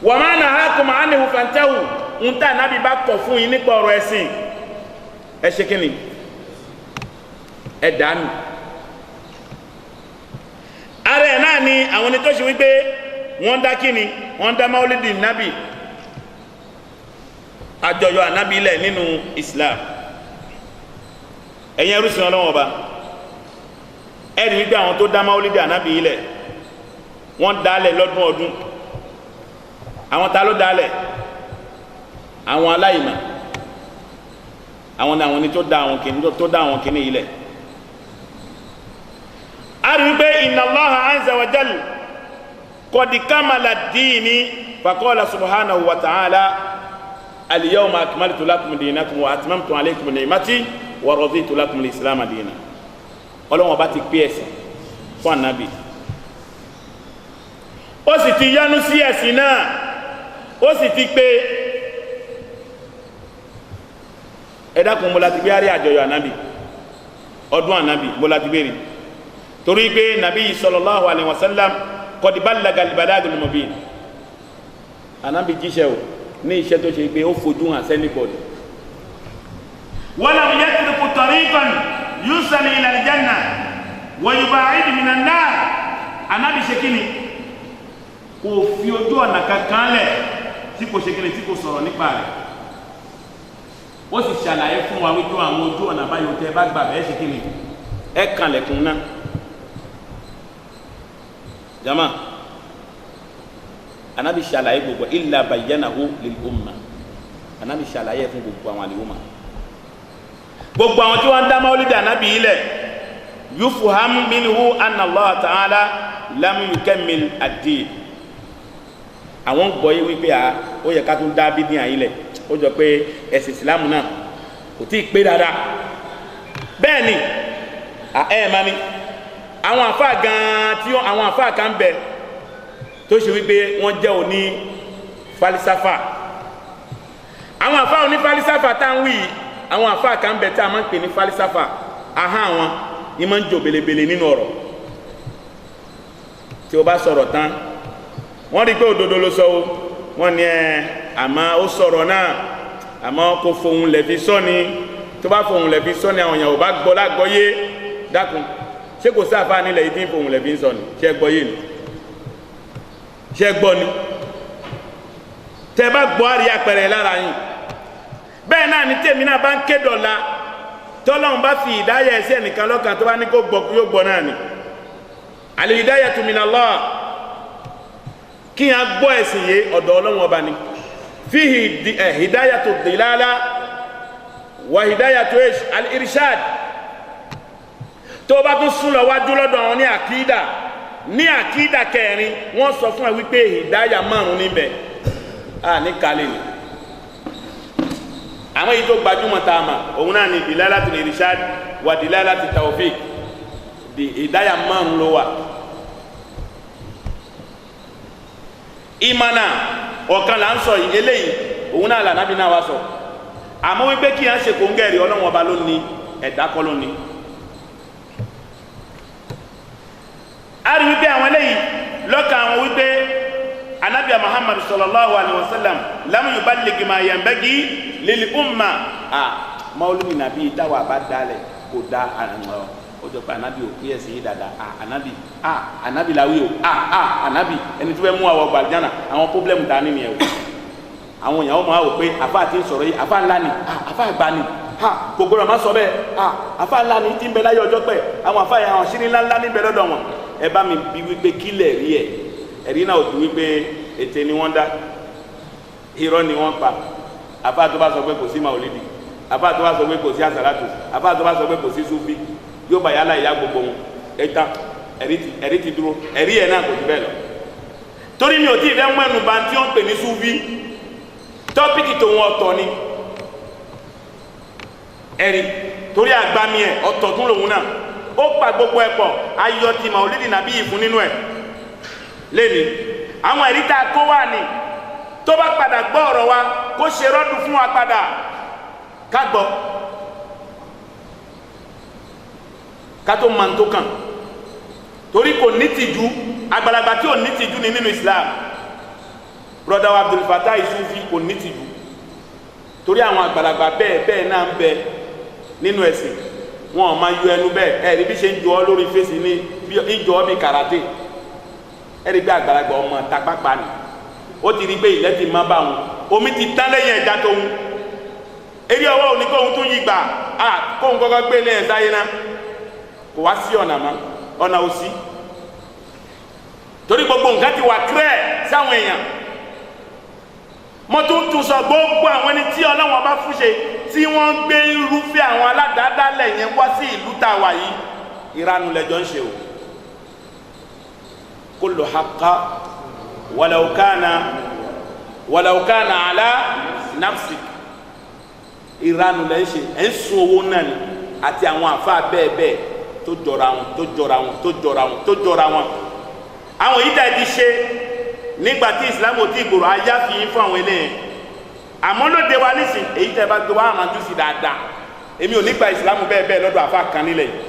wa ma nahakum anhu fantahu ntá nàbí bá kọ̀ fún yín nípa ọ̀rọ̀ ẹ̀sìn ẹ ṣe kíni ẹ dànù ara ẹ̀ náà ni àwọn ẹni tó ṣe wípé wọ́n dá kíni wọ́n dá maulidi nábì àjọyọ̀ ànábì ilẹ̀ nínú Islam ẹ̀yin ẹrúsìn Ọlọ́run ọba ẹ̀rí wípé àwọn tó dá maulidi ànábì ilẹ̀ wọ́n dálẹ̀ lọ́dún ọdún àwọn ta ló dálẹ̀ àwọn aláìmọ̀ àwọn ni tó dá àwọn kìíní ilẹ̀ a rí wípé inna Allaha azza wa jal qad kamala ad-dini faqala subhanahu wa ta'ala al-yawma akmaltu lakum dinakum wa atmamtu alaykum ni'mati wa raditu lakum al-islama dinan Ọlọ́run bá ti pé ẹ̀sìn fún ànábì ó sì ti yọ́nú sí ẹ̀sìn náà ó sì ti pé ẹ dákun mo láti gbé àrí àjọyọ̀ ànábì ọdún ànábì mo láti gbé rí torí pé nàbí sallallahu alaihi wasallam qad ballaga al-balagul mubin ànábì jíṣẹ́ o ní iṣẹ́ tó ṣe pé ó fojú hàn sẹ́nìbọ̀dì walam yatruku tariqan yusal ila al-janna wa yuba'id min an-nar ànábì ṣe kíni kò fi ojú ọ̀nà kankan lẹ̀ tí kò ṣe kíni tí kò sọ̀rọ̀ nípa rẹ̀ ó sì ṣàlàyé fún wa wípé àwọn ojú ọ̀nà báyìí tẹ́ bá gbà bẹ́ẹ̀ ṣe kíni ẹ kànlẹ̀kùn náà jama anabi ṣàlàyé gbogbo illa bayyanahu lil umma anabi ṣàlàyé fún gbogbo àwọn àlìwọ́mà gbogbo àwọn tí wọ́n dá maulidi anabi ilẹ̀ yufham minhu anna Allah ta'ala lam yukammil ad-din àwọn gbọ́ yí wípé ó yẹ ká tún dá bídí àyílẹ̀ ó jọ pé ẹ̀sìn ìsìlámù náà kò tí ì pé dáadáa bẹ́ẹ̀ ni ma ní àwọn àfáà gan tí àwọn àfáà kan bẹ tó ṣe wípé wọ́n jẹ́ òní falisafa àwọn àfáà òní falisafa tá ń wí àwọn àfáà kan bẹ tá a máa ń pè ní falisafa ahọ́n àwọn ní máa ń jò belebele nínú ọ̀rọ̀ tí o bá sọ̀rọ̀ tán wọ́n rí pé òdodo ló sọ wọ́n ní àmọ́ ó sọ̀rọ̀ náà àmọ́ kò fohùn lẹ̀fi sọ́ni tó bá fohùn lẹ̀fi sọ́ni àwọn èèyàn ò bá gbọ́ lágbọ́yé dákun ṣé kò sáfà nílẹ̀ yìí tí fohùn lẹ̀fi sọ́ni ṣé gbọ́yé ni ṣé gbọ́ ni tẹ bá gbọ́ àrí àpẹẹrẹ lára yìí bẹ́ẹ̀ náà ni tèmi náà bá ń ké dọ̀la tọ́lọ́run bá fi ìdáyà ẹsẹ̀ nìkan lọ́kàn tó bá ní kó gbọ́ yóò gbọ́ náà ni al-hidayatu min Allah kí yàn gbọ́ ẹ̀sìn yé ọ̀dọ̀ Ọlọ́run ọba ni fihi hidayatu dilala wa hidayatu al-irshad. tó bá tún sún lọ wájú lọ́dọ̀ àwọn ní àkídà kẹrin wọ́n sọ fún ẹ wípé hidaya márùn níbẹ̀ ní kalẹ̀ ni àwọn èyí tó gbajúmọ̀ tá a mà òun náà ni dilalatul irshad wa dilalatul tawfiq di hidaya márùn ló wà. ìmọ̀nà ọ̀kan là ń sọ yìí eléyìí òun náà là nábì náà wá sọ àmọ́ wípé kí yàn ṣe kò ń gẹ̀rì Ọlọ́run ọba ló ní ẹ̀dá kọ́ ló ní. a rí wípé àwọn eléyìí lọ́kàn àwọn wípé anabiya Muhammad sallallahu alaihi wasallam lam yuballigh ma yanbaghi lil umma maulidi nàbí táwa bá dalẹ̀ kò dá ó jọ pé anabi ò pé ẹsẹ̀ yìí dáadáa anabi la wí o anabi ẹni tí wọ́n mú àwọn gbàlejànà àwọn pọ́blẹ́mù dání ni ẹ̀ o àwọn èèyàn ọmọ àwọn pé àfa àti sọ̀rọ̀ yìí àfa ńlá ni àfa àgbà ni gbogbo rẹ̀ má sọ bẹ́ẹ̀ àfa ńlá ni tí ń bẹ láyé ọjọ́ pẹ́ àwọn àfa yẹn àwọn ṣírí ńlá ní bẹ lọ́dọ̀ wọn ẹ bá mi bí wípé kílẹ̀ rí ẹ̀ ẹ̀rí náà ò dùn wípé ètè ni wọ́n dá irọ́ ni wọ́n pa àfa tó bá sọ pé kò sí maulidi àfa tó bá sọ pé kò sí àsàlátù àfa tó bá sọ pé kò sí sufi yóò bá yálà ìyá gbogbo wọn ẹ̀ta ẹ̀rí ti dúró ẹ̀rí ẹ̀ náà kò jù bẹ́ẹ̀ lọ torí mi ò tí ì fẹ́ mú ẹnu bá tí wọ́n pè ní sufi tọ́pìkì tó wọn ọ̀tọ̀ ni ẹ̀rí torí àgbàmí ẹ̀ ọ̀tọ̀ tún lòun náà ó pa gbogbo ẹ̀ pọ̀ ayọ̀ ti maulidi nàbí yìí fún nínú ẹ̀ lẹ́ni àwọn ẹ̀rí tá a kó wà ní tó bá padà gbọ́ ọ̀rọ̀ wa kó ṣe rọ́dù fún wa padà ká gbọ́ ká tó máa ń tó kàn torí kò ní tìjú àgbàlagbà tí ò ní tìjú ní nínú Islam broda wa Abdul Fattah Sufi kò ní tìjú torí àwọn àgbàlagbà bẹ́ẹ̀ náà ń bẹ nínú ẹ̀sìn wọn ò máa yọ ẹnu bẹ́ẹ̀ ẹ̀rí bí ṣe ń jọ ọ́ lórí fèsì ní ìjọ ọ́ bí karate ẹ̀rí bí àgbàlagbà ọmọ tapápá ni ó ti rí pé ilẹ̀ ti má bá wọn omi ti tán lẹ́yìn ẹja tó ń eré ọwọ́ òní kóhun tún yí gbà kóhun kọ́kọ́ gbé lẹ́yìn sáyé náà kò wá sí ọ̀nà mọ́ ọ̀nà òsì torí gbogbo nǹkan ti wà kírẹ̀ sáwọn èèyàn mo tún sọ gbogbo àwọn ẹni tí Ọlọ́run bá fúnṣe tí wọ́n gbé irúfẹ́ àwọn aládàádálẹ̀ yẹn wá sí ìlú tá a wà yìí ìranu lẹ́jọ́ ń ṣe o kullu haqqa walau kana ala nafsik ìranu lẹ́ ń ṣe ẹ̀ ń sun owó náà ni àti àwọn àfa bẹ́ẹ̀ tó jọra wọn àwọn yìí tẹ̀ ti ṣe nígbàtí Islam ò tí gbòòrò ayá fi yín fún àwọn eléyìn àmọ́ lóde wa nísìn èyí tẹ́ bá gbé wá àmàjú sí dáadáa èmi ò nígbà Islam bẹ́ẹ̀ lọ́dọ̀ àfa kan nílẹ̀ yìí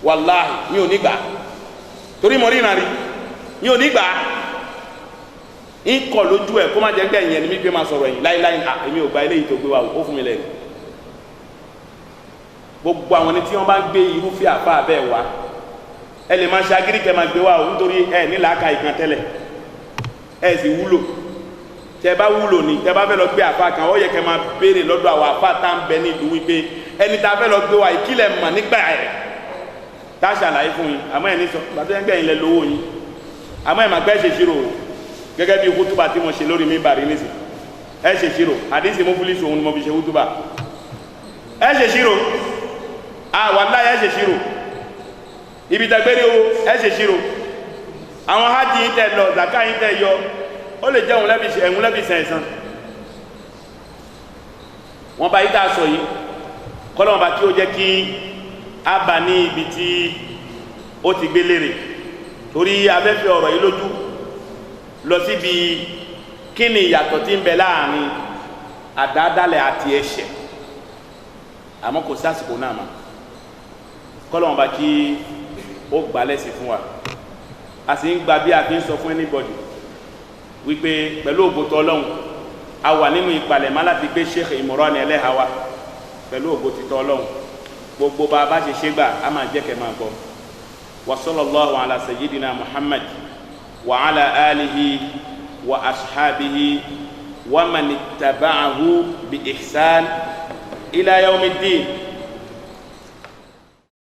wàláhì mi ò nígbà torí mo rí ìrìn àrí mi ò nígbà ń kọ̀ lójú ẹ̀ kó má jẹ́ gbẹ̀yìn ẹni mi gbé máa sọ̀rọ̀ yìí láíláí èmi ò gba eléyìí tó gbé wa ó fún mi lẹ́yìn gbogbo àwọn ẹni tí wọ́n bá gbé irúfẹ́ àfa bẹ́ẹ̀ wá ẹ lè máa ṣe agídí kẹ́ máa gbé wa o nítorí ẹ nílàáka ìkan tẹ́lẹ̀ ẹ sì wúlò tẹ́ bá wúlò ní tẹ́ bá fẹ́ lọ gbé àfa kan ó yẹ kẹ́ máa béèrè lọ́dọ̀ àwọn àfa tá ń bẹ nílùú wípé ẹni tá a fẹ́ lọ gbé wa ìkílẹ̀ mọ̀ nígbà ẹ̀ tá a ṣàlàyé fún yín àmọ́ ẹ̀ ní sọ gbàtọ́ yẹn gbẹ̀yìn lẹ lówó yín àmọ́ ẹ̀ máa gbẹ́ ṣe ṣírò gẹ́gẹ́ bí hútùbà tí mo ṣe lórí mi bàrí nísì ẹ ṣe ṣírò àdínsì mo fúlí sòun ni mo fi ṣe hútùbà ẹ ṣe ṣírò wàláhì ẹ ṣe ṣírò ibi tẹgbẹ́rẹ́ o ẹ ṣe ṣírò àwọn hajj yìí tẹ lọ zaka yìí tẹ yọ ó lè jẹ́ ẹ̀hún lẹ́bi sẹ̀sán wọ́n bá yí tá a sọ yìí kọ́lọ́wọ́n bá kí ó jẹ́ kí a bà ní ibi tí ó ti gbé lérè torí afẹ́fẹ́ ọ̀rọ̀ yìí lójú lọ síbi kí ni ìyàtọ̀ tí ń bẹ láàrin àdádálẹ̀ àti ẹ̀ṣẹ̀ àmọ́ kò sí àsìkò náà mọ́ kọ́lọ́wọ́n bá kí ó gbà lẹ́sìn fún wa a sì ń gba bí a fi ń sọ fún anybody wípé pẹ̀lú ògbótọ́ Ọlọ́run a wà nínú ìpalẹ̀mọ́ láti gbé Sheikh Imran Eleha wa pẹ̀lú ògbótítọ́ Ọlọ́run gbogbo bá a bá ṣe ṣe gbà a máa jẹ́ kẹ́ máa gbọ́ wa sallallahu ala sayyidina Muhammad wa ala alihi wa ashabihi wa man ittaba'ahu bi ihsan ila yawmiddin.